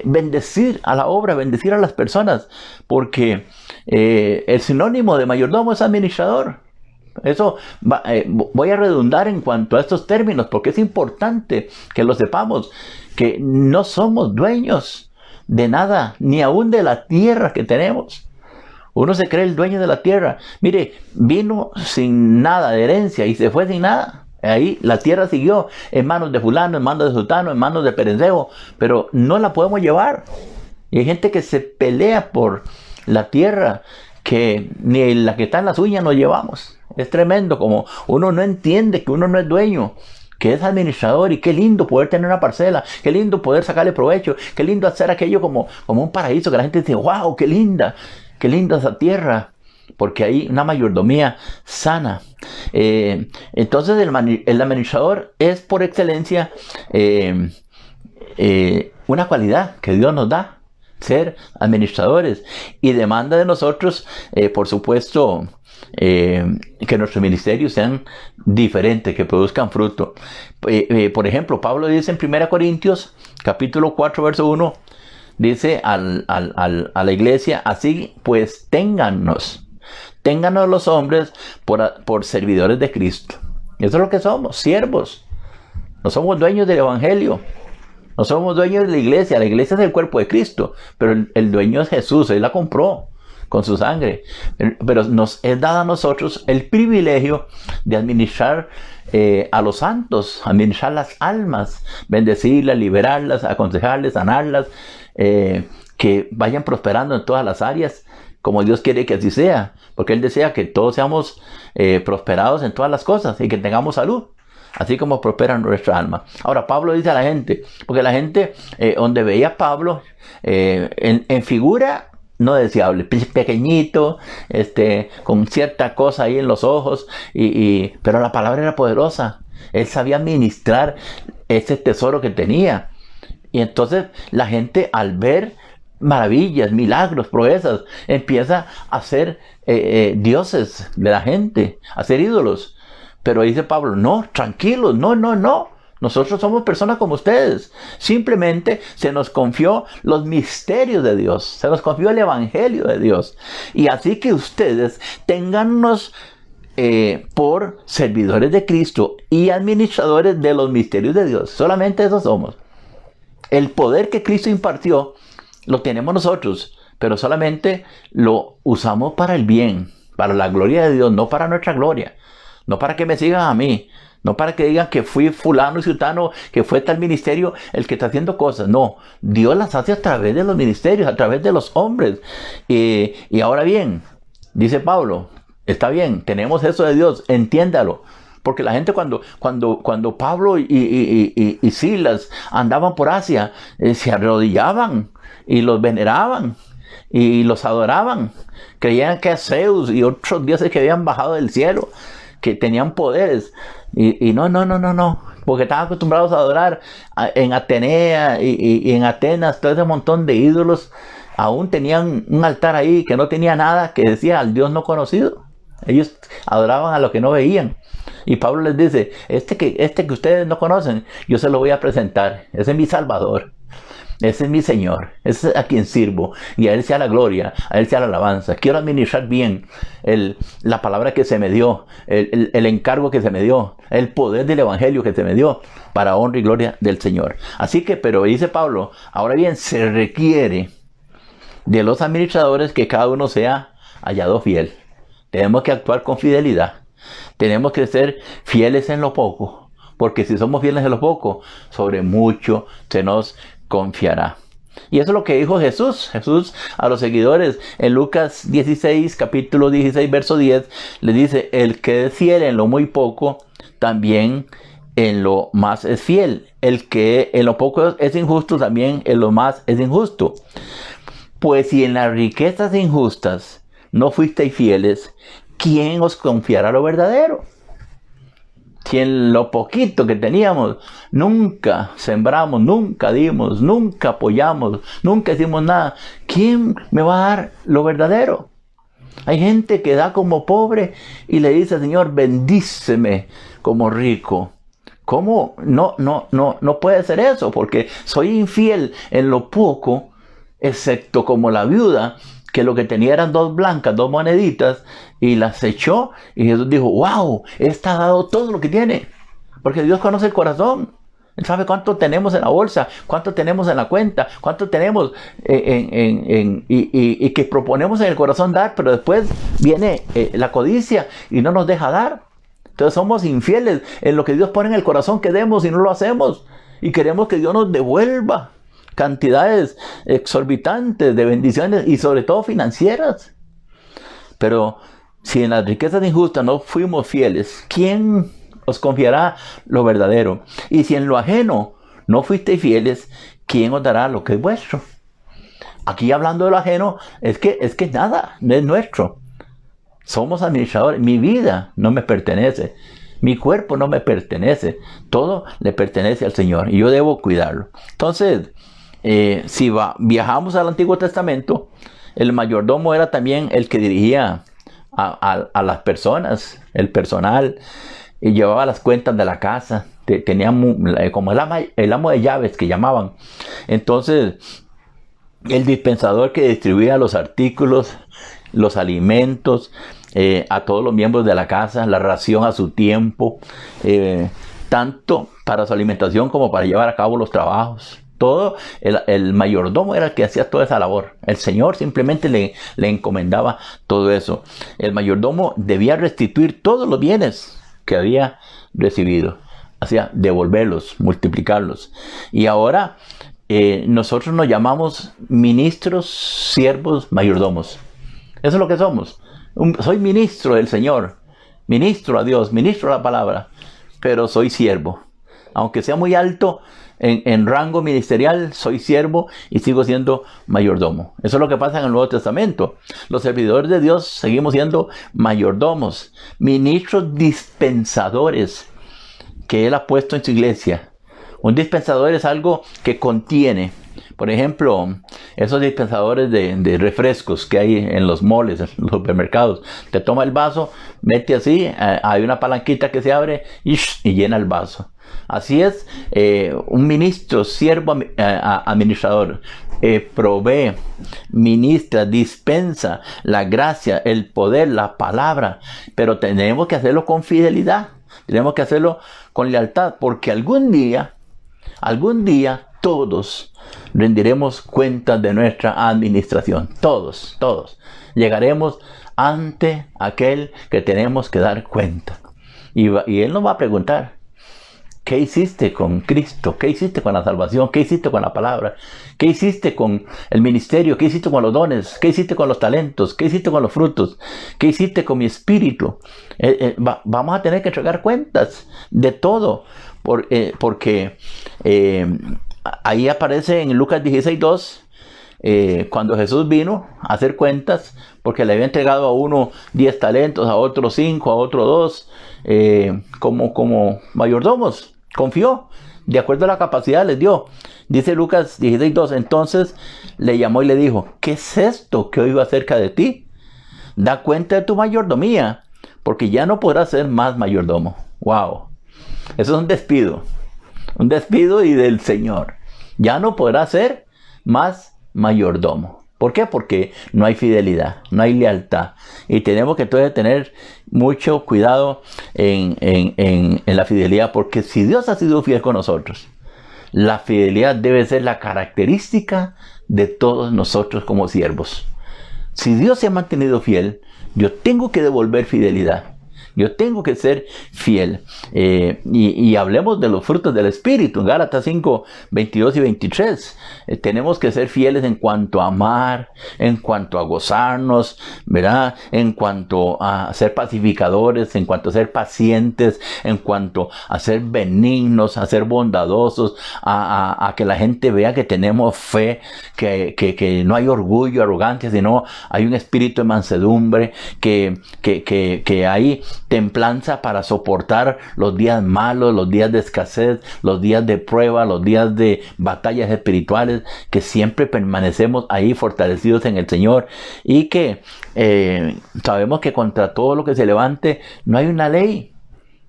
bendecir a la obra, bendecir a las personas, porque el sinónimo de mayordomo es administrador. Eso voy a redundar en cuanto a estos términos, porque es importante que lo sepamos, que no somos dueños de nada, ni aún de la tierra que tenemos. Uno se cree el dueño de la tierra. Mire, vino sin nada de herencia y se fue sin nada. Ahí la tierra siguió en manos de fulano, en manos de sultano, en manos de perencejo, pero no la podemos llevar. Y hay gente que se pelea por la tierra, que ni la que está en las uñas nos llevamos. Es tremendo como uno no entiende que uno no es dueño, que es administrador, y qué lindo poder tener una parcela, qué lindo poder sacarle provecho, qué lindo hacer aquello como un paraíso, que la gente dice, wow, qué linda esa tierra. porque hay una mayordomía sana. Entonces el administrador es por excelencia una cualidad que Dios nos da, ser administradores, y demanda de nosotros, por supuesto, que nuestros ministerios sean diferentes, que produzcan fruto. Por ejemplo, Pablo dice en 1 Corintios capítulo 4 verso 1, dice a la iglesia: así pues téngannos los hombres por servidores de Cristo. Eso es lo que somos, siervos. No somos dueños del evangelio, no somos dueños de la iglesia es el cuerpo de Cristo, pero el dueño es Jesús. Él la compró con su sangre, pero nos es dado a nosotros el privilegio de administrar a los santos, administrar las almas, bendecirlas, liberarlas, aconsejarles, sanarlas, que vayan prosperando en todas las áreas, como Dios quiere que así sea, porque Él desea que todos seamos prosperados en todas las cosas y que tengamos salud, así como prospera nuestra alma. Ahora, Pablo dice a la gente, porque la gente, donde veía a Pablo, en figura no deseable, pequeñito, con cierta cosa ahí en los ojos, pero la palabra era poderosa. Él sabía administrar ese tesoro que tenía. Y entonces la gente, al ver maravillas, milagros, proezas, empieza a ser dioses de la gente, a ser ídolos. Pero dice Pablo: no, tranquilos, no. Nosotros somos personas como ustedes. Simplemente se nos confió los misterios de Dios. Se nos confió el evangelio de Dios. Y así que ustedes téngannos por servidores de Cristo y administradores de los misterios de Dios. Solamente eso somos. El poder que Cristo impartió lo tenemos nosotros, pero solamente lo usamos para el bien, para la gloria de Dios, no para nuestra gloria. No para que me sigan a mí. No para que digan que fui fulano y sutano, que fue tal ministerio el que está haciendo cosas. No, Dios las hace a través de los ministerios, a través de los hombres. Y ahora bien, dice Pablo, está bien, tenemos eso de Dios, entiéndalo. Porque la gente cuando Pablo y Silas andaban por Asia, se arrodillaban y los veneraban y los adoraban. Creían que a Zeus y otros dioses que habían bajado del cielo, que tenían poderes. Y no, porque estaban acostumbrados a adorar en Atenea y en Atenas, todo ese montón de ídolos. Aún tenían un altar ahí que no tenía nada, que decía al Dios no conocido. Ellos adoraban a lo que no veían. Y Pablo les dice: este que ustedes no conocen, yo se lo voy a presentar. Ese es mi Salvador. Ese es mi Señor, ese es a quien sirvo, y a Él sea la gloria, a Él sea la alabanza. Quiero administrar bien la palabra que se me dio, el encargo que se me dio, el poder del evangelio que se me dio, para honra y gloria del Señor. Así que, pero dice Pablo, ahora bien, se requiere de los administradores que cada uno sea hallado fiel. Tenemos que actuar con fidelidad, tenemos que ser fieles en lo poco, porque si somos fieles en lo poco, sobre mucho se nos confiará. Y eso es lo que dijo Jesús a los seguidores en Lucas 16, capítulo 16, verso 10, le dice: el que es fiel en lo muy poco, también en lo más es fiel. El que en lo poco es injusto, también en lo más es injusto. Pues si en las riquezas injustas no fuisteis fieles, ¿quién os confiará lo verdadero? Si en lo poquito que teníamos nunca sembramos, nunca dimos, nunca apoyamos, nunca hicimos nada, ¿quién me va a dar lo verdadero? Hay gente que da como pobre y le dice: Señor, bendíceme como rico. ¿Cómo? No puede ser eso, porque soy infiel en lo poco, excepto como la viuda, que lo que tenía eran 2 blancas, 2 moneditas, y las echó, y Jesús dijo: wow, esta ha dado todo lo que tiene, porque Dios conoce el corazón. Él sabe cuánto tenemos en la bolsa, cuánto tenemos en la cuenta, cuánto tenemos y que proponemos en el corazón dar, pero después viene la codicia y no nos deja dar. Entonces somos infieles en lo que Dios pone en el corazón que demos y no lo hacemos, y queremos que Dios nos devuelva cantidades exorbitantes de bendiciones, y sobre todo financieras. Pero si en las riquezas injustas no fuimos fieles, ¿quién os confiará lo verdadero? Y si en lo ajeno no fuisteis fieles, ¿quién os dará lo que es vuestro? Aquí hablando de lo ajeno, es que nada, no es nuestro. Somos administradores. Mi vida no me pertenece. Mi cuerpo no me pertenece. Todo le pertenece al Señor y yo debo cuidarlo. Entonces, si viajamos al Antiguo Testamento, el mayordomo era también el que dirigía a las personas, el personal, y llevaba las cuentas de la casa. Tenía como el amo de llaves que llamaban. Entonces, el dispensador que distribuía los artículos, los alimentos, a todos los miembros de la casa, la ración a su tiempo, tanto para su alimentación como para llevar a cabo los trabajos. Todo, el mayordomo era el que hacía toda esa labor. El Señor simplemente le encomendaba todo eso. El mayordomo debía restituir todos los bienes que había recibido. Hacía devolverlos, multiplicarlos. Y ahora nosotros nos llamamos ministros, siervos, mayordomos. Eso es lo que somos. Soy ministro del Señor, ministro a Dios, ministro a la palabra, pero soy siervo. Aunque sea muy alto en rango ministerial, soy siervo y sigo siendo mayordomo. Eso es lo que pasa en el Nuevo Testamento. Los servidores de Dios seguimos siendo mayordomos, ministros dispensadores que Él ha puesto en su iglesia. Un dispensador es algo que contiene. Por ejemplo, esos dispensadores de refrescos que hay en los moles, en los supermercados. Te toma el vaso, mete así, hay una palanquita que se abre y llena el vaso. Así es, un ministro, siervo, administrador, provee, ministra, dispensa la gracia, el poder, la palabra. Pero tenemos que hacerlo con fidelidad, tenemos que hacerlo con lealtad, porque algún día todos rendiremos cuentas de nuestra administración. Todos llegaremos ante aquel que tenemos que dar cuenta. Y Él nos va a preguntar, ¿qué hiciste con Cristo? ¿Qué hiciste con la salvación? ¿Qué hiciste con la palabra? ¿Qué hiciste con el ministerio? ¿Qué hiciste con los dones? ¿Qué hiciste con los talentos? ¿Qué hiciste con los frutos? ¿Qué hiciste con mi espíritu? Vamos a tener que entregar cuentas de todo. Porque ahí aparece en Lucas 16:2, cuando Jesús vino a hacer cuentas, porque le había entregado a uno 10 talentos, a otro 5, a otro 2, como mayordomos. Confió, de acuerdo a la capacidad les dio. Dice Lucas 16:2, entonces le llamó y le dijo, ¿qué es esto que oigo acerca de ti? Da cuenta de tu mayordomía, porque ya no podrás ser más mayordomo. ¡Wow! Eso es un despido y del Señor. Ya no podrá ser más mayordomo. ¿Por qué? Porque no hay fidelidad, no hay lealtad. Y tenemos que entonces tener mucho cuidado en la fidelidad, porque si Dios ha sido fiel con nosotros, la fidelidad debe ser la característica de todos nosotros como siervos. Si Dios se ha mantenido fiel, yo tengo que devolver fidelidad. Yo tengo que ser fiel. Y hablemos de los frutos del Espíritu. En Gálatas 5, 22 y 23. Tenemos que ser fieles en cuanto a amar, en cuanto a gozarnos, ¿verdad? En cuanto a ser pacificadores, en cuanto a ser pacientes, en cuanto a ser benignos, a ser bondadosos, a que la gente vea que tenemos fe, que no hay orgullo, arrogancia, sino hay un espíritu de mansedumbre, que hay templanza para soportar los días malos, los días de escasez, los días de prueba, los días de batallas espirituales, que siempre permanecemos ahí fortalecidos en el Señor, y que sabemos que contra todo lo que se levante no hay una ley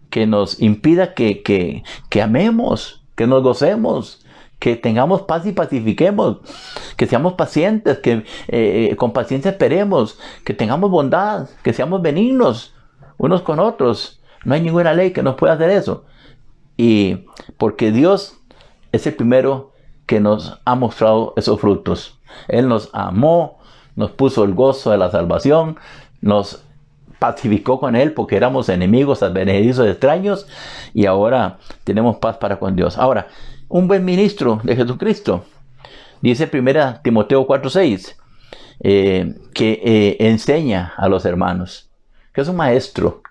que nos impida que amemos, que nos gocemos, que tengamos paz y pacifiquemos, que seamos pacientes, que con paciencia esperemos, que tengamos bondad, que seamos benignos unos con otros. No hay ninguna ley que nos pueda hacer eso. Y porque Dios es el primero que nos ha mostrado esos frutos. Él nos amó, nos puso el gozo de la salvación, nos pacificó con Él porque éramos enemigos, advenedizos, extraños, y ahora tenemos paz para con Dios. Ahora, un buen ministro de Jesucristo, dice 1 Timoteo 4:6, que enseña a los hermanos, que es un maestro.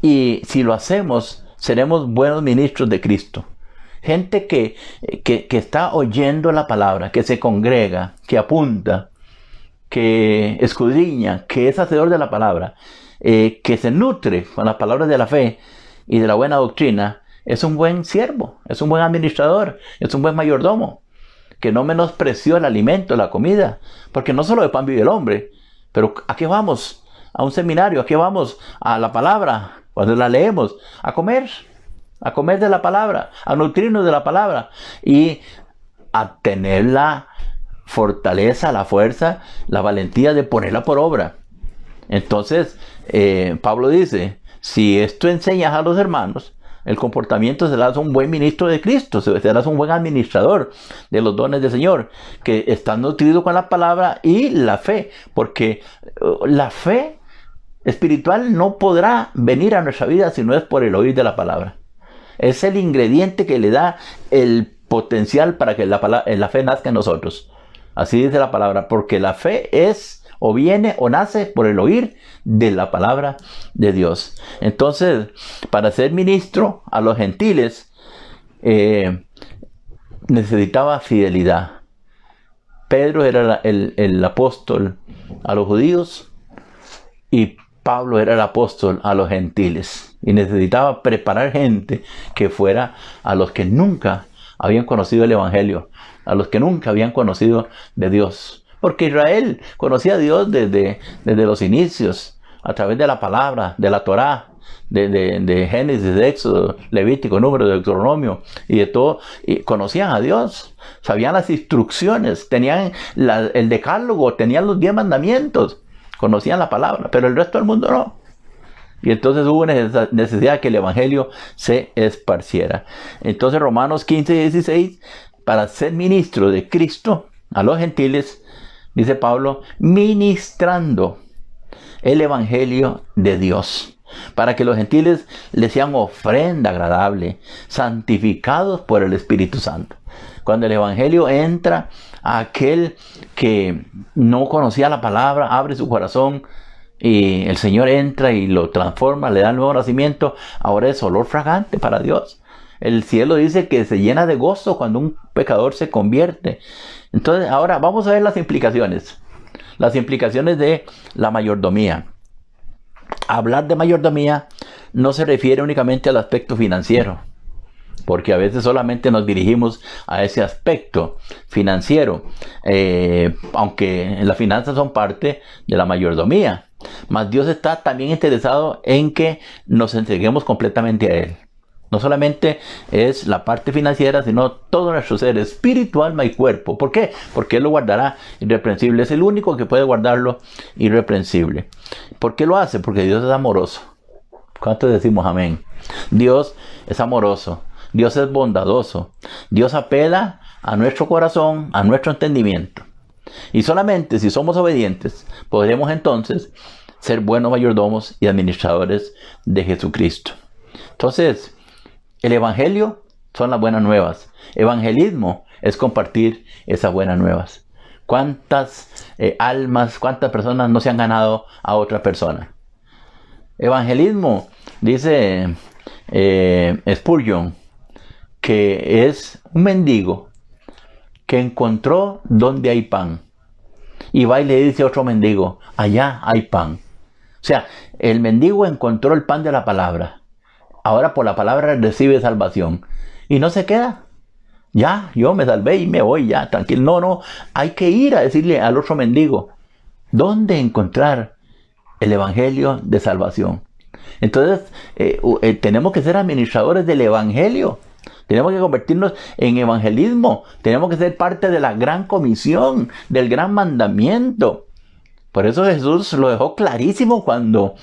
Y si lo hacemos, seremos buenos ministros de Cristo. Gente que está oyendo la palabra, que se congrega, que apunta, que escudriña, que es hacedor de la palabra, que se nutre con las palabras de la fe y de la buena doctrina, es un buen siervo, es un buen administrador, es un buen mayordomo, que no menospreció el alimento, la comida, porque no solo de pan vive el hombre, pero ¿a qué vamos? A un seminario, ¿a qué vamos? A la palabra, cuando la leemos, a comer de la palabra, a nutrirnos de la palabra y a tener la fortaleza, la fuerza, la valentía de ponerla por obra. Entonces, Pablo dice, si esto enseñas a los hermanos, el comportamiento serás un buen ministro de Cristo, serás un buen administrador de los dones del Señor, que estás nutrido con la palabra y la fe, porque la fe espiritual no podrá venir a nuestra vida si no es por el oír de la palabra. Es el ingrediente que le da el potencial para que la fe nazca en nosotros. Así dice la palabra, porque la fe es o viene o nace por el oír de la palabra de Dios. Entonces, para ser ministro a los gentiles, necesitaba fidelidad. Pedro era el apóstol a los judíos y Pablo era el apóstol a los gentiles. Y necesitaba preparar gente que fuera a los que nunca habían conocido el Evangelio, a los que nunca habían conocido de Dios. Porque Israel conocía a Dios desde los inicios, a través de la palabra, de la Torá, de Génesis, de Éxodo, Levítico, Número, de Deuteronomio y de todo. Y conocían a Dios, sabían las instrucciones, tenían el decálogo, tenían los 10 mandamientos, conocían la palabra, pero el resto del mundo no. Y entonces hubo necesidad de que el Evangelio se esparciera. Entonces Romanos 15 y 16, para ser ministro de Cristo a los gentiles, dice Pablo, ministrando el Evangelio de Dios, para que los gentiles le sean ofrenda agradable, santificados por el Espíritu Santo. Cuando el Evangelio entra a aquel que no conocía la palabra, abre su corazón y el Señor entra y lo transforma, le da el nuevo nacimiento, ahora es olor fragante para Dios. El cielo dice que se llena de gozo cuando un pecador se convierte. Entonces, ahora vamos a ver las implicaciones de la mayordomía. Hablar de mayordomía no se refiere únicamente al aspecto financiero, porque a veces solamente nos dirigimos a ese aspecto financiero, aunque las finanzas son parte de la mayordomía. Mas Dios está también interesado en que nos entreguemos completamente a Él. No solamente es la parte financiera, sino todo nuestro ser, espíritu, alma y cuerpo. ¿Por qué? Porque Él lo guardará irreprensible. Es el único que puede guardarlo irreprensible. ¿Por qué lo hace? Porque Dios es amoroso. ¿Cuántos decimos amén? Dios es amoroso. Dios es bondadoso. Dios apela a nuestro corazón, a nuestro entendimiento. Y solamente si somos obedientes, podremos entonces ser buenos mayordomos y administradores de Jesucristo. Entonces, el Evangelio son las buenas nuevas. Evangelismo es compartir esas buenas nuevas. ¿Cuántas almas, cuántas personas no se han ganado a otra persona? Evangelismo, dice Spurgeon, que es un mendigo que encontró donde hay pan. Y va y le dice a otro mendigo, allá hay pan. O sea, el mendigo encontró el pan de la palabra. Ahora por la palabra recibe salvación. Y no se queda. Ya, yo me salvé y me voy ya, tranquilo. No, hay que ir a decirle al otro mendigo, ¿dónde encontrar el evangelio de salvación? Entonces, tenemos que ser administradores del evangelio. Tenemos que convertirnos en evangelismo. Tenemos que ser parte de la gran comisión, del gran mandamiento. Por eso Jesús lo dejó clarísimo cuando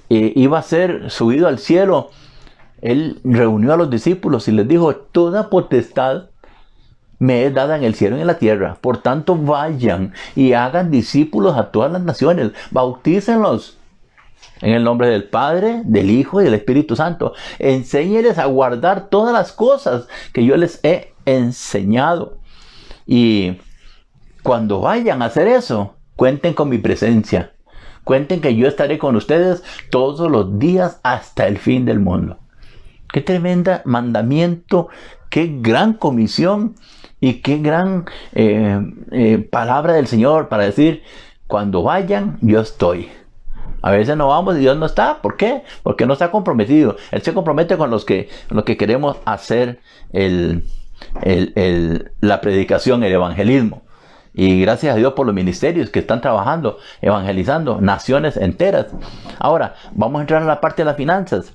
iba a ser subido al cielo. Él reunió a los discípulos y les dijo, toda potestad me es dada en el cielo y en la tierra. Por tanto, vayan y hagan discípulos a todas las naciones. Bautícenlos en el nombre del Padre, del Hijo y del Espíritu Santo. Enséñeles a guardar todas las cosas que yo les he enseñado. Y cuando vayan a hacer eso, cuenten con mi presencia. Cuenten que yo estaré con ustedes todos los días hasta el fin del mundo. Qué tremenda mandamiento, qué gran comisión Y qué gran palabra del Señor para decir, cuando vayan, yo estoy. A veces no vamos y Dios no está. ¿Por qué? Porque no está comprometido. Él se compromete con los que queremos hacer la predicación, el evangelismo. Y gracias a Dios por los ministerios que están trabajando, evangelizando naciones enteras. Ahora, vamos a entrar a la parte de las finanzas.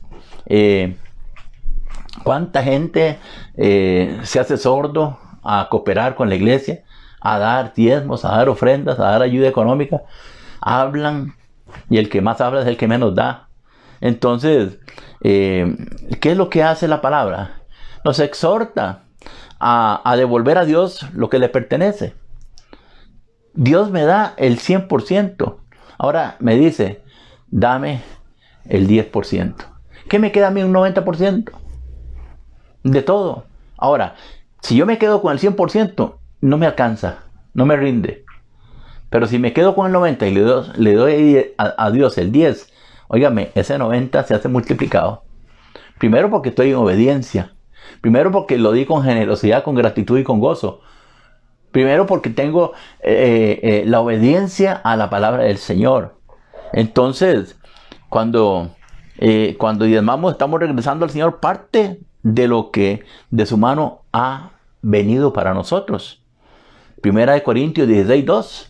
¿Cuánta gente se hace sordo a cooperar con la iglesia, a dar diezmos, a dar ofrendas, a dar ayuda económica? Hablan y el que más habla es el que menos da. Entonces, ¿qué es lo que hace la palabra? Nos exhorta a devolver a Dios lo que le pertenece. Dios me da el 100%. Ahora me dice, dame el 10%. ¿Qué me queda a mí? Un 90% de todo. Ahora, si yo me quedo con el 100%, no me alcanza, no me rinde. Pero si me quedo con el 90% y le doy a Dios el 10%, óigame, ese 90 se hace multiplicado. Primero porque estoy en obediencia. Primero porque lo di con generosidad, con gratitud y con gozo. Primero porque tengo la obediencia a la palabra del Señor. Entonces, cuando diezmamos, estamos regresando al Señor parte de lo que de su mano ha venido para nosotros. Primera de Corintios 16:2.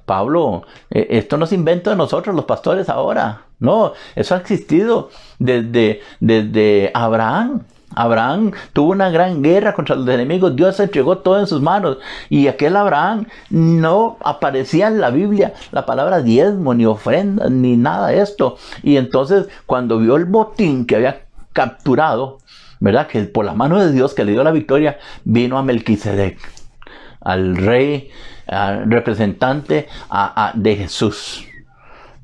Pablo, esto no es invento de nosotros los pastores ahora. No, eso ha existido desde Abraham. Abraham tuvo una gran guerra contra los enemigos. Dios entregó todo en sus manos. Y aquel Abraham no aparecía en la Biblia la palabra diezmo, ni ofrenda, ni nada de esto. Y entonces cuando vio el botín que había capturado, ¿verdad? Que por la mano de Dios que le dio la victoria, vino a Melquisedec, al rey, al representante de Jesús.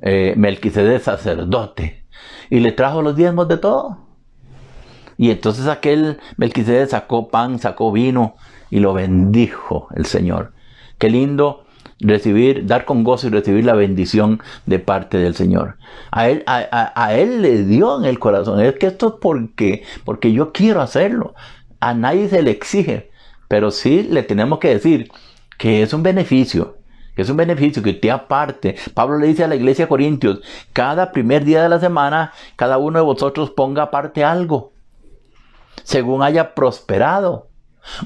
Melquisedec, sacerdote. Y le trajo los diezmos de todo. Y entonces aquel Melquisedec sacó pan, sacó vino y lo bendijo el Señor. Qué lindo recibir, dar con gozo y recibir la bendición de parte del Señor. A él le dio en el corazón. Es que esto es porque yo quiero hacerlo. A nadie se le exige, pero sí le tenemos que decir que es un beneficio. Que es un beneficio que usted aparte. Pablo le dice a la iglesia de Corintios, cada primer día de la semana, cada uno de vosotros ponga aparte algo, según haya prosperado,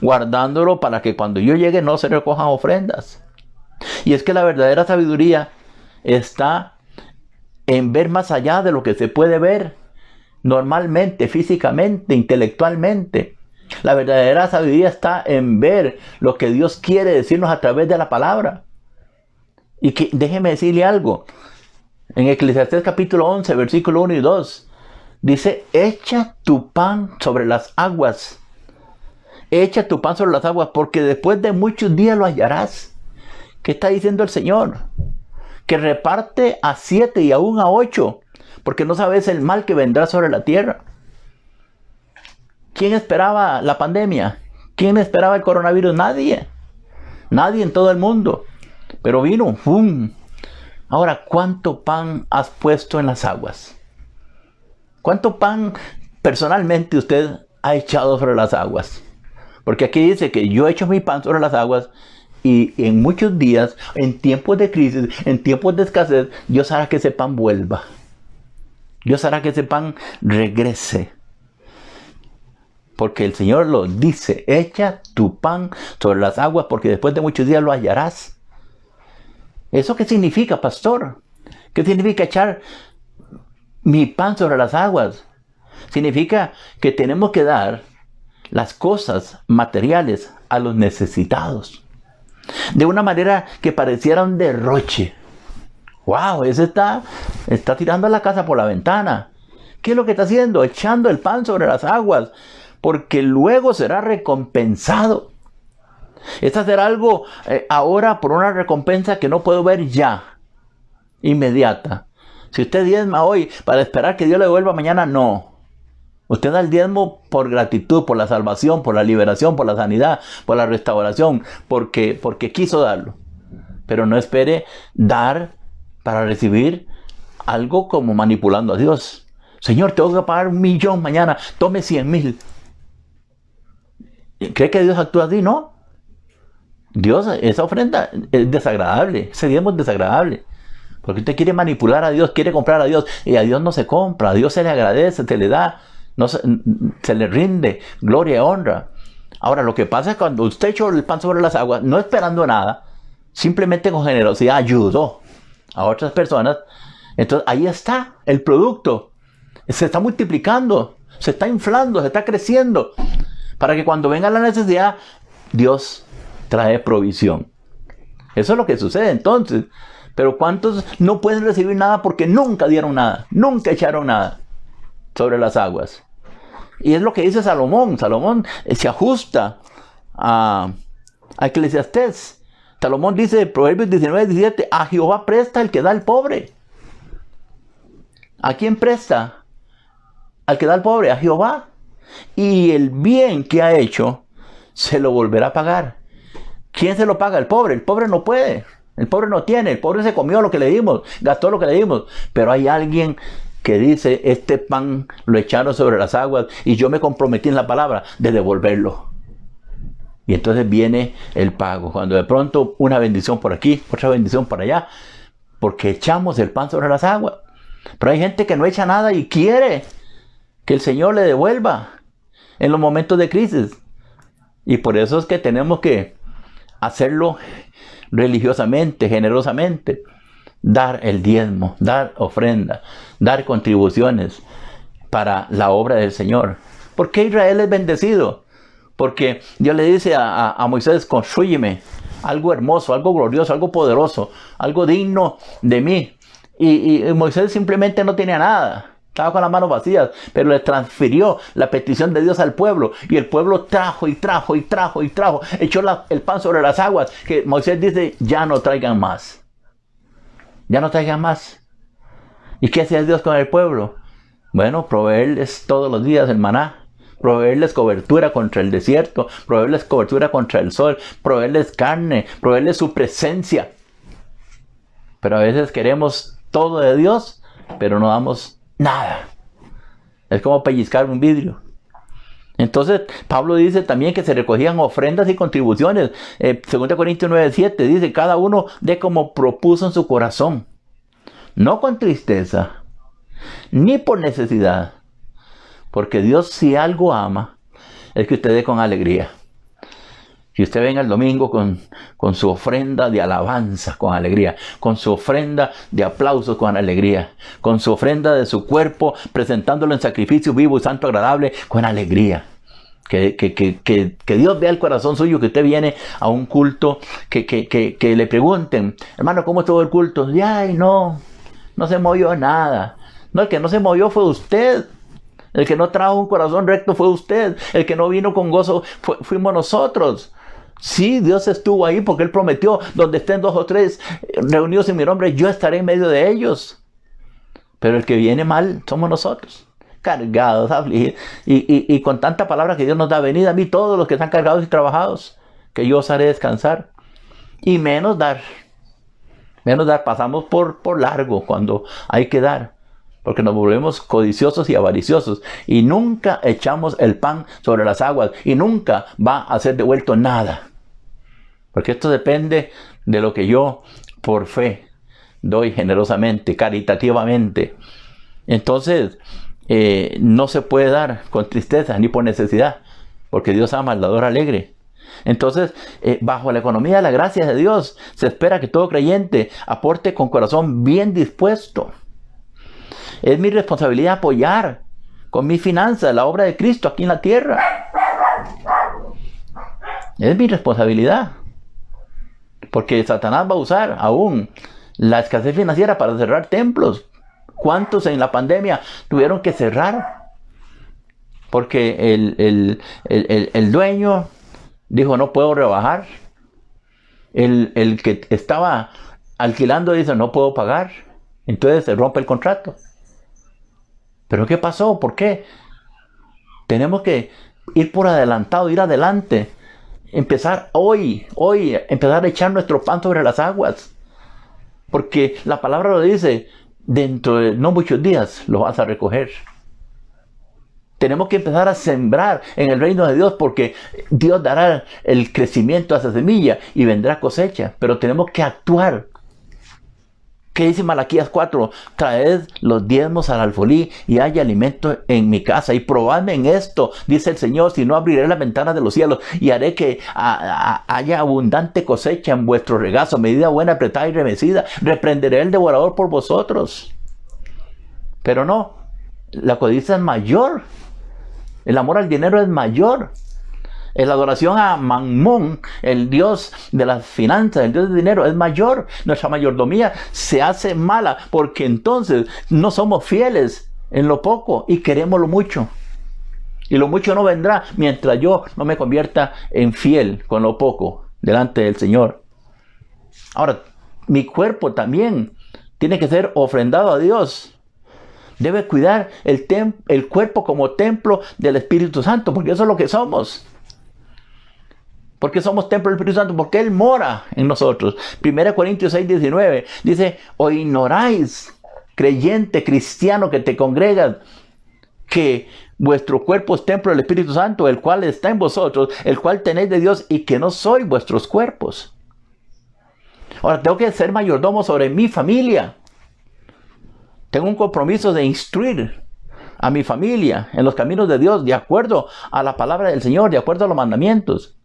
guardándolo para que cuando yo llegue no se recojan ofrendas. Y es que la verdadera sabiduría está en ver más allá de lo que se puede ver normalmente, físicamente, intelectualmente. La verdadera sabiduría está en ver lo que Dios quiere decirnos a través de la palabra. Y que déjeme decirle algo. En Eclesiastés capítulo 11, versículo 1 y 2, dice, echa tu pan sobre las aguas. Echa tu pan sobre las aguas, porque después de muchos días lo hallarás. ¿Qué está diciendo el Señor? Que reparte a 7 y aún a 8, porque no sabes el mal que vendrá sobre la tierra. ¿Quién esperaba la pandemia? ¿Quién esperaba el coronavirus? Nadie. Nadie en todo el mundo. Pero vino, ¡fum! Ahora, ¿cuánto pan has puesto en las aguas? ¿Cuánto pan personalmente usted ha echado sobre las aguas? Porque aquí dice que yo echo mi pan sobre las aguas y en muchos días, en tiempos de crisis, en tiempos de escasez, Dios hará que ese pan vuelva. Dios hará que ese pan regrese. Porque el Señor lo dice, echa tu pan sobre las aguas porque después de muchos días lo hallarás. ¿Eso qué significa, pastor? ¿Qué significa echar mi pan sobre las aguas? Significa que tenemos que dar las cosas materiales a los necesitados. De una manera que pareciera un derroche. ¡Wow! Ese está tirando la casa por la ventana. ¿Qué es lo que está haciendo? Echando el pan sobre las aguas. Porque luego será recompensado. Es hacer algo ahora por una recompensa que no puedo ver ya, inmediata. Si usted diezma hoy para esperar que Dios le devuelva mañana, no. Usted da el diezmo por gratitud, por la salvación, por la liberación, por la sanidad, por la restauración, porque quiso darlo. Pero no espere dar para recibir algo como manipulando a Dios. Señor, tengo que pagar 1,000,000 mañana, tome 100,000. ¿Cree que Dios actúa así? No. Dios, esa ofrenda es desagradable, ese diezmo es desagradable. Porque usted quiere manipular a Dios, quiere comprar a Dios, y a Dios no se compra, a Dios se le agradece, se le da, no se le rinde gloria y honra. Ahora, lo que pasa es cuando usted echó el pan sobre las aguas, no esperando nada, simplemente con generosidad ayudó a otras personas, entonces ahí está el producto. Se está multiplicando, se está inflando, se está creciendo, para que cuando venga la necesidad, Dios trae provisión. Eso es lo que sucede entonces. Pero ¿cuántos no pueden recibir nada porque nunca dieron nada? Nunca echaron nada sobre las aguas. Y es lo que dice Salomón. Salomón se ajusta a Eclesiastés. Salomón dice, Proverbios 19:17, a Jehová presta el que da al pobre. ¿A quién presta? Al que da al pobre, a Jehová. Y el bien que ha hecho, se lo volverá a pagar. ¿Quién se lo paga? El pobre. El pobre no puede. El pobre no tiene. El pobre se comió lo que le dimos. Gastó lo que le dimos. Pero hay alguien que dice, este pan lo echaron sobre las aguas y yo me comprometí en la palabra de devolverlo. Y entonces viene el pago. Cuando de pronto una bendición por aquí, otra bendición por allá, porque echamos el pan sobre las aguas. Pero hay gente que no echa nada y quiere que el Señor le devuelva en los momentos de crisis. Y por eso es que tenemos que hacerlo religiosamente, generosamente. Dar el diezmo, dar ofrenda, dar contribuciones para la obra del Señor. ¿Por qué Israel es bendecido? Porque Dios le dice a Moisés, construyeme algo hermoso, algo glorioso, algo poderoso, algo digno de mí. Y Moisés simplemente no tenía nada. Estaba con las manos vacías, pero le transfirió la petición de Dios al pueblo. Y el pueblo trajo y trajo y trajo y trajo. Echó el pan sobre las aguas. Que Moisés dice, ya no traigan más. Ya no traigan más. ¿Y qué hacía Dios con el pueblo? Bueno, proveerles todos los días el maná. Proveerles cobertura contra el desierto. Proveerles cobertura contra el sol. Proveerles carne. Proveerles su presencia. Pero a veces queremos todo de Dios, pero no damos nada. Es como pellizcar un vidrio. Entonces, Pablo dice también que se recogían ofrendas y contribuciones. 2 Corintios 9:7 dice, cada uno dé como propuso en su corazón. No con tristeza, ni por necesidad. Porque Dios, si algo ama, es que usted dé con alegría. Si usted venga el domingo con su ofrenda de alabanza con alegría, con su ofrenda de aplausos con alegría, con su ofrenda de su cuerpo, presentándolo en sacrificio vivo y santo agradable con alegría. Que Dios vea el corazón suyo, que usted viene a un culto, que le pregunten, hermano, ¿cómo estuvo el culto? Y, ay, no se movió nada. No, el que no se movió fue usted. El que no trajo un corazón recto fue usted. El que no vino con gozo fuimos nosotros. Sí, Dios estuvo ahí porque Él prometió, donde estén 2 o 3 reunidos en mi nombre, yo estaré en medio de ellos. Pero el que viene mal somos nosotros, cargados, afligidos. Y con tanta palabra que Dios nos da, venid a mí todos los que están cargados y trabajados, que yo os haré descansar. Y menos dar. Pasamos por largo cuando hay que dar. Porque nos volvemos codiciosos y avariciosos. Y nunca echamos el pan sobre las aguas. Y nunca va a ser devuelto nada. Porque esto depende de lo que yo, por fe, doy generosamente, caritativamente. Entonces, no se puede dar con tristeza ni por necesidad. Porque Dios ama al dador alegre. Entonces, bajo la economía de la gracia de Dios, se espera que todo creyente aporte con corazón bien dispuesto. Es mi responsabilidad apoyar con mis finanzas la obra de Cristo aquí en la tierra. Es mi responsabilidad. Porque Satanás va a usar aún la escasez financiera para cerrar templos. ¿Cuántos en la pandemia tuvieron que cerrar? Porque el dueño dijo, no puedo rebajar. El que estaba alquilando dice, no puedo pagar. Entonces se rompe el contrato. ¿Pero qué pasó? ¿Por qué? Tenemos que ir por adelantado, ir adelante. Empezar hoy, empezar a echar nuestro pan sobre las aguas. Porque la palabra lo dice, dentro de no muchos días lo vas a recoger. Tenemos que empezar a sembrar en el reino de Dios, porque Dios dará el crecimiento a esa semilla y vendrá cosecha. Pero tenemos que actuar. ¿Qué dice Malaquías 4? Traed los diezmos al alfolí y haya alimento en mi casa. Y probadme en esto, dice el Señor, si no abriré las ventanas de los cielos y haré que haya abundante cosecha en vuestro regazo, medida buena, apretada y remecida. Reprenderé el devorador por vosotros. Pero no, la codicia es mayor. El amor al dinero es mayor. La adoración a Mamón, el dios de las finanzas, el dios del dinero, es mayor. Nuestra mayordomía se hace mala porque entonces no somos fieles en lo poco y queremos lo mucho. Y lo mucho no vendrá mientras yo no me convierta en fiel con lo poco delante del Señor. Ahora, mi cuerpo también tiene que ser ofrendado a Dios. Debe cuidar el cuerpo como templo del Espíritu Santo, porque eso es lo que somos. Porque somos templo del Espíritu Santo, porque Él mora en nosotros. 1 Corintios 6:19 dice: o ignoráis, creyente, cristiano que te congregas, que vuestro cuerpo es templo del Espíritu Santo, el cual está en vosotros, el cual tenéis de Dios, y que no sois vuestros cuerpos. Ahora, tengo que ser mayordomo sobre mi familia. Tengo un compromiso de instruir a mi familia en los caminos de Dios, de acuerdo a la palabra del Señor, de acuerdo a los mandamientos.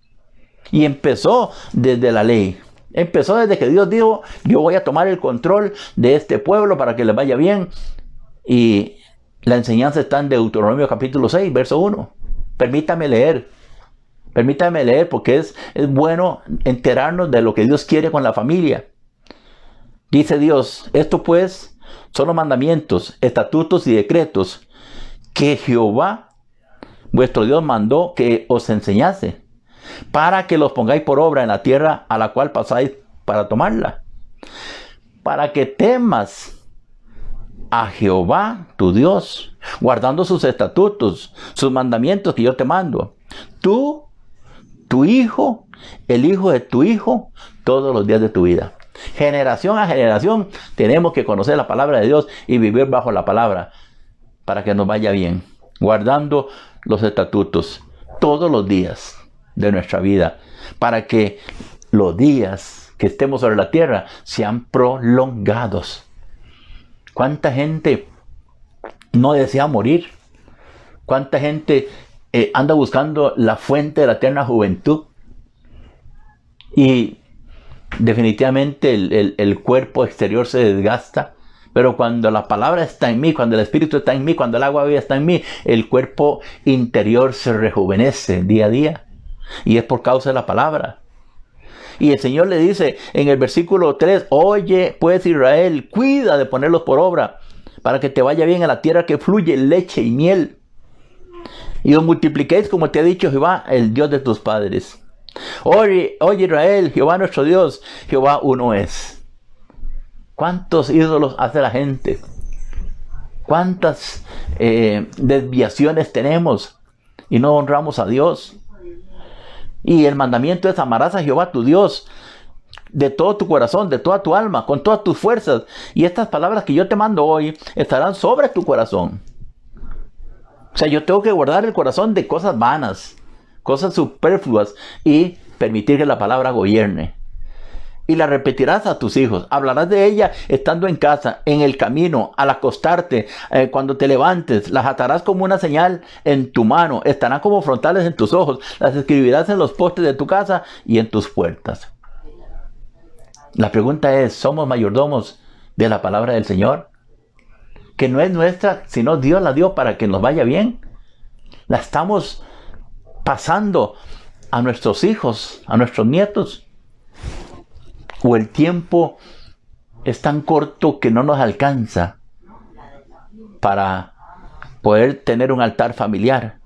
Y empezó desde la ley. Empezó desde que Dios dijo: yo voy a tomar el control de este pueblo para que les vaya bien. Y la enseñanza está en Deuteronomio capítulo 6, verso 1. Permítame leer porque es bueno enterarnos de lo que Dios quiere con la familia. Dice Dios: esto pues son los mandamientos, estatutos y decretos que Jehová vuestro Dios mandó que os enseñase, para que los pongáis por obra en la tierra a la cual pasáis para tomarla, para que temas a Jehová tu Dios, guardando sus estatutos, sus mandamientos que yo te mando, tú, tu hijo, el hijo de tu hijo, todos los días de tu vida. Generación a generación tenemos que conocer la palabra de Dios y vivir bajo la palabra para que nos vaya bien, guardando los estatutos todos los días de nuestra vida, para que los días que estemos sobre la tierra sean prolongados. ¿Cuánta gente no desea morir? ¿Cuánta gente anda buscando la fuente de la eterna juventud? Y definitivamente el cuerpo exterior se desgasta, pero cuando la palabra está en mí, cuando el Espíritu está en mí, cuando el agua viva está en mí, el cuerpo interior se rejuvenece día a día. Y es por causa de la palabra. Y el Señor le dice en el versículo 3: oye pues Israel, cuida de ponerlos por obra, para que te vaya bien a la tierra que fluye leche y miel, y os multipliquéis como te ha dicho Jehová, el Dios de tus padres. Oye Israel, Jehová nuestro Dios, Jehová uno es. ¿Cuántos ídolos hace la gente? ¿Cuántas desviaciones tenemos y no honramos a Dios? Y el mandamiento es: amarás a Jehová tu Dios de todo tu corazón, de toda tu alma, con todas tus fuerzas. Y estas palabras que yo te mando hoy estarán sobre tu corazón. O sea, yo tengo que guardar el corazón de cosas vanas, cosas superfluas, y permitir que la palabra gobierne. Y la repetirás a tus hijos. Hablarás de ella estando en casa, en el camino, al acostarte, cuando te levantes. Las atarás como una señal en tu mano. Estarán como frontales en tus ojos. Las escribirás en los postes de tu casa y en tus puertas. La pregunta es: ¿somos mayordomos de la palabra del Señor? Que no es nuestra, sino Dios la dio para que nos vaya bien. La estamos pasando a nuestros hijos, a nuestros nietos. O el tiempo es tan corto que no nos alcanza para poder tener un altar familiar.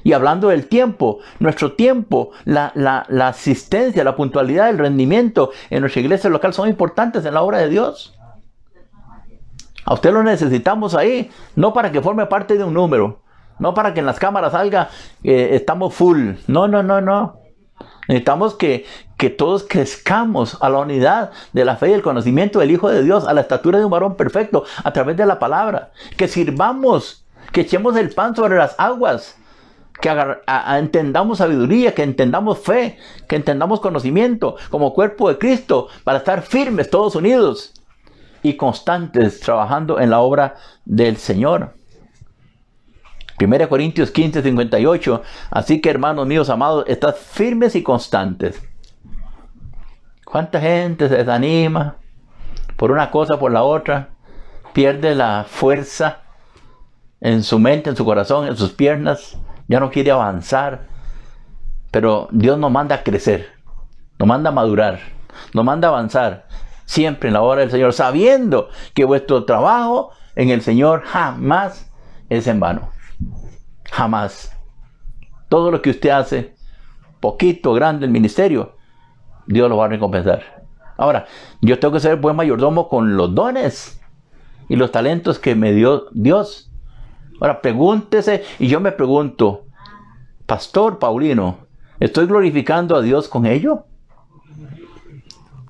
Y hablando del tiempo, nuestro tiempo, la asistencia, la puntualidad, el rendimiento en nuestra iglesia local son importantes en la obra de Dios. A usted lo necesitamos ahí, no para que forme parte de un número, no para que en las cámaras salga estamos full. No. Necesitamos que todos crezcamos a la unidad de la fe y el conocimiento del Hijo de Dios, a la estatura de un varón perfecto, a través de la palabra. Que sirvamos que echemos el pan sobre las aguas, que entendamos sabiduría, que entendamos fe, que entendamos conocimiento como cuerpo de Cristo, para estar firmes todos unidos y constantes trabajando en la obra del Señor. 1 Corintios 15, 58. Así que, hermanos míos amados, estad firmes y constantes. ¿Cuánta gente se desanima por una cosa, por la otra? Pierde la fuerza en su mente, en su corazón, en sus piernas. Ya no quiere avanzar. Pero Dios nos manda a crecer, nos manda a madurar, nos manda a avanzar siempre en la obra del Señor, sabiendo que vuestro trabajo en el Señor jamás es en vano. Jamás. Todo lo que usted hace, poquito, grande, el ministerio, Dios lo va a recompensar. Ahora, yo tengo que ser buen mayordomo con los dones y los talentos que me dio Dios. Ahora, pregúntese, y yo me pregunto, Pastor Paulino, ¿estoy glorificando a Dios con ello?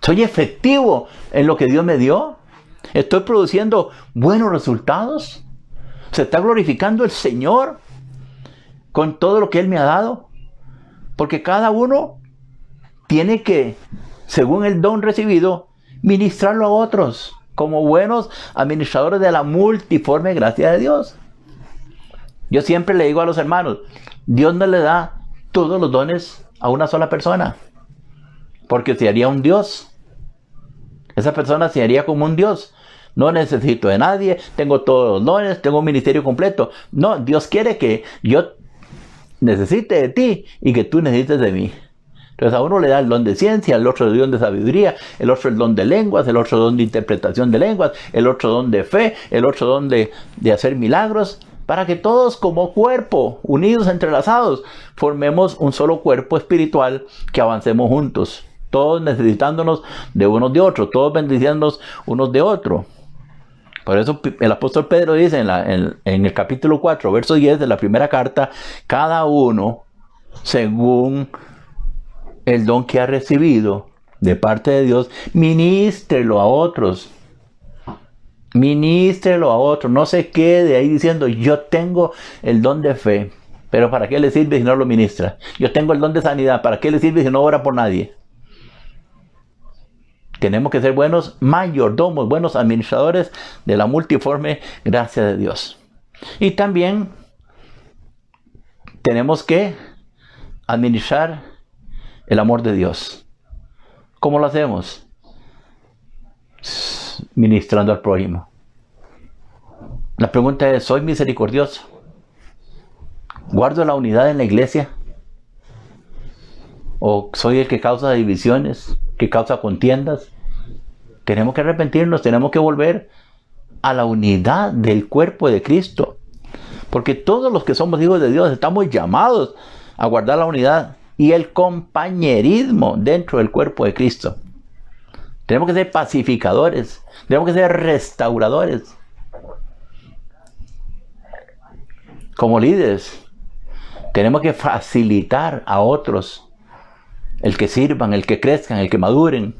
¿Soy efectivo en lo que Dios me dio? ¿Estoy produciendo buenos resultados? ¿Se está glorificando el Señor con todo lo que Él me ha dado? Porque cada uno tiene que, según el don recibido, ministrarlo a otros como buenos administradores de la multiforme gracia de Dios. Yo siempre le digo a los hermanos, Dios no le da todos los dones a una sola persona, porque se haría un Dios. Esa persona se haría como un Dios. No necesito de nadie, tengo todos los dones, tengo un ministerio completo. No, Dios quiere que yo necesite de ti y que tú necesites de mí. Entonces a uno le da el don de ciencia, el otro el don de sabiduría, el otro el don de lenguas, el otro don de interpretación de lenguas, el otro don de fe, el otro don de hacer milagros, para que todos como cuerpo, unidos, entrelazados, formemos un solo cuerpo espiritual que avancemos juntos. Todos necesitándonos de unos de otros, todos bendiciéndonos unos de otros. Por eso el apóstol Pedro dice en el capítulo 4, verso 10 de la primera carta, cada uno según el don que ha recibido de parte de Dios, ministrelo a otros. Ministrelo a otros. No se quede ahí diciendo, yo tengo el don de fe, pero ¿para qué le sirve si no lo ministra? Yo tengo el don de sanidad, ¿para qué le sirve si no ora por nadie? Tenemos que ser buenos mayordomos, buenos administradores de la multiforme gracia de Dios. Y también tenemos que administrar el amor de Dios. ¿Cómo lo hacemos? Ministrando al prójimo. La pregunta es, ¿soy misericordioso? ¿Guardo la unidad en la iglesia? ¿O soy el que causa divisiones, que causa contiendas? Tenemos que arrepentirnos, tenemos que volver a la unidad del cuerpo de Cristo. Porque todos los que somos hijos de Dios estamos llamados a guardar la unidad y el compañerismo dentro del cuerpo de Cristo. Tenemos que ser pacificadores, tenemos que ser restauradores. Como líderes, tenemos que facilitar a otros el que sirvan, el que crezcan, el que maduren.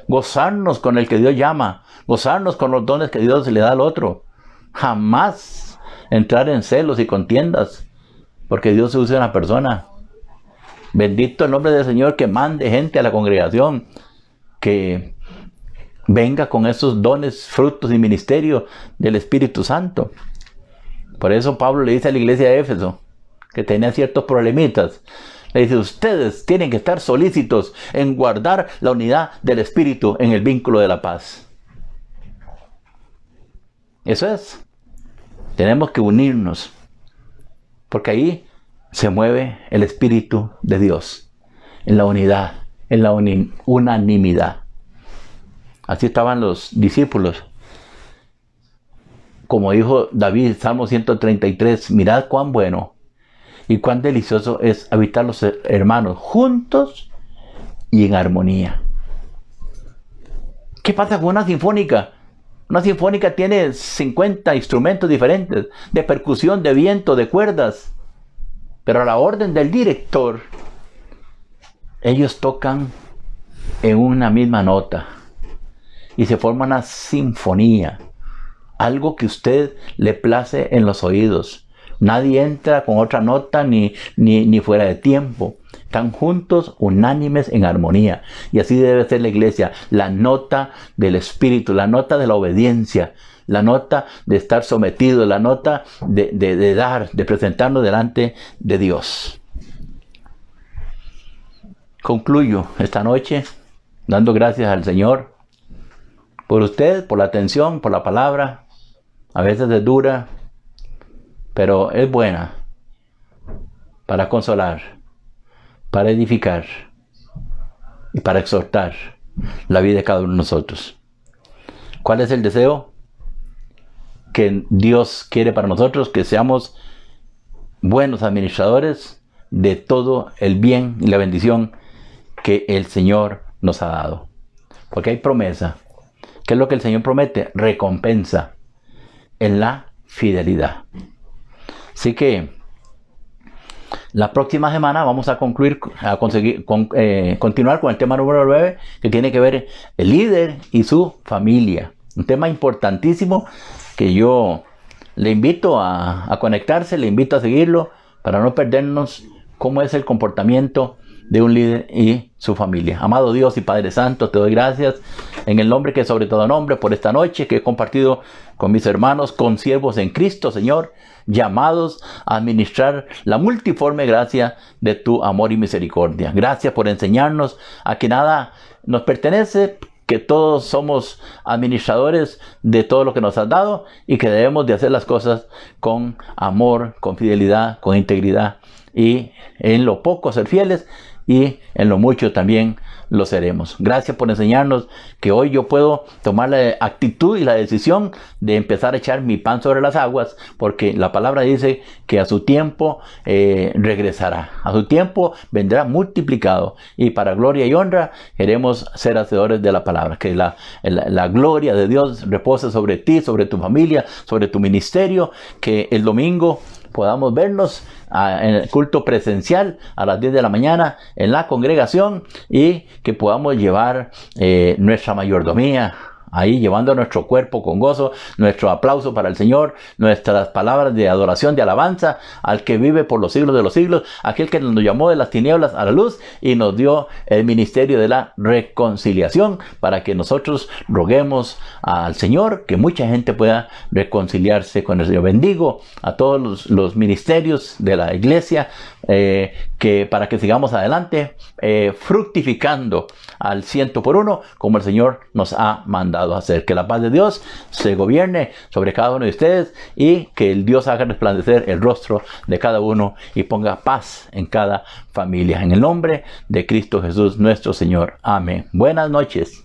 Gozarnos con el que Dios llama, gozarnos con los dones que Dios le da al otro. Jamás entrar en celos y contiendas, porque Dios usa una persona. Bendito el nombre del Señor, que mande gente a la congregación, que venga con esos dones, frutos y ministerio del Espíritu Santo. Por eso Pablo le dice a la iglesia de Éfeso, que tenía ciertos problemitas, le dice, ustedes tienen que estar solícitos en guardar la unidad del Espíritu en el vínculo de la paz. Eso es. Tenemos que unirnos, porque ahí se mueve el Espíritu de Dios, en la unidad, en la unanimidad. Así estaban los discípulos. Como dijo David, Salmo 133, mirad cuán bueno y cuán delicioso es habitar los hermanos juntos y en armonía. ¿Qué pasa con una sinfónica? Una sinfónica tiene 50 instrumentos diferentes, de percusión, de viento, de cuerdas. Pero a la orden del director, ellos tocan en una misma nota y se forma una sinfonía algo que usted le place en los oídos. Nadie entra con otra nota ni fuera de tiempo. Están juntos, unánimes, en armonía. Y así debe ser la iglesia. La nota del Espíritu, la nota de la obediencia, la nota de estar sometido, la nota de dar, de presentarnos delante de Dios. Concluyo esta noche dando gracias al Señor por usted, por la atención, por la palabra. A veces es dura, pero es buena para consolar, para edificar y para exhortar la vida de cada uno de nosotros. ¿Cuál es el deseo que Dios quiere para nosotros? Que seamos buenos administradores de todo el bien y la bendición que el Señor nos ha dado. Porque hay promesa. ¿Qué es lo que el Señor promete? Recompensa en la fidelidad. Así que la próxima semana vamos a continuar con el tema número 9, que tiene que ver el líder y su familia. Un tema importantísimo que yo le invito a conectarse, le invito a seguirlo para no perdernos cómo es el comportamiento de un líder y su familia. Amado Dios y Padre Santo, te doy gracias en el nombre que es sobre todo nombre por esta noche que he compartido con mis hermanos, consiervos en Cristo, Señor, llamados a administrar la multiforme gracia de tu amor y misericordia. Gracias por enseñarnos a que nada nos pertenece, que todos somos administradores de todo lo que nos has dado y que debemos de hacer las cosas con amor, con fidelidad, con integridad, y en lo poco ser fieles y en lo mucho también lo seremos. Gracias por enseñarnos que hoy yo puedo tomar la actitud y la decisión de empezar a echar mi pan sobre las aguas, porque la palabra dice que a su tiempo regresará, a su tiempo vendrá multiplicado, y para gloria y honra queremos ser hacedores de la palabra. Que la gloria de Dios repose sobre ti, sobre tu familia, sobre tu ministerio. Que el domingo podamos vernos en el culto presencial a las 10 de la mañana en la congregación, y que podamos llevar nuestra mayordomía ahí, llevando nuestro cuerpo con gozo, nuestro aplauso para el Señor, nuestras palabras de adoración, de alabanza al que vive por los siglos de los siglos, aquel que nos llamó de las tinieblas a la luz y nos dio el ministerio de la reconciliación, para que nosotros roguemos al Señor que mucha gente pueda reconciliarse con el Señor. Bendigo a todos los ministerios de la iglesia, que para que sigamos adelante fructificando al 100%, como el Señor nos ha mandado a hacer. Que la paz de Dios se gobierne sobre cada uno de ustedes, y que el Dios haga resplandecer el rostro de cada uno y ponga paz en cada familia. En el nombre de Cristo Jesús nuestro Señor. Amén. Buenas noches.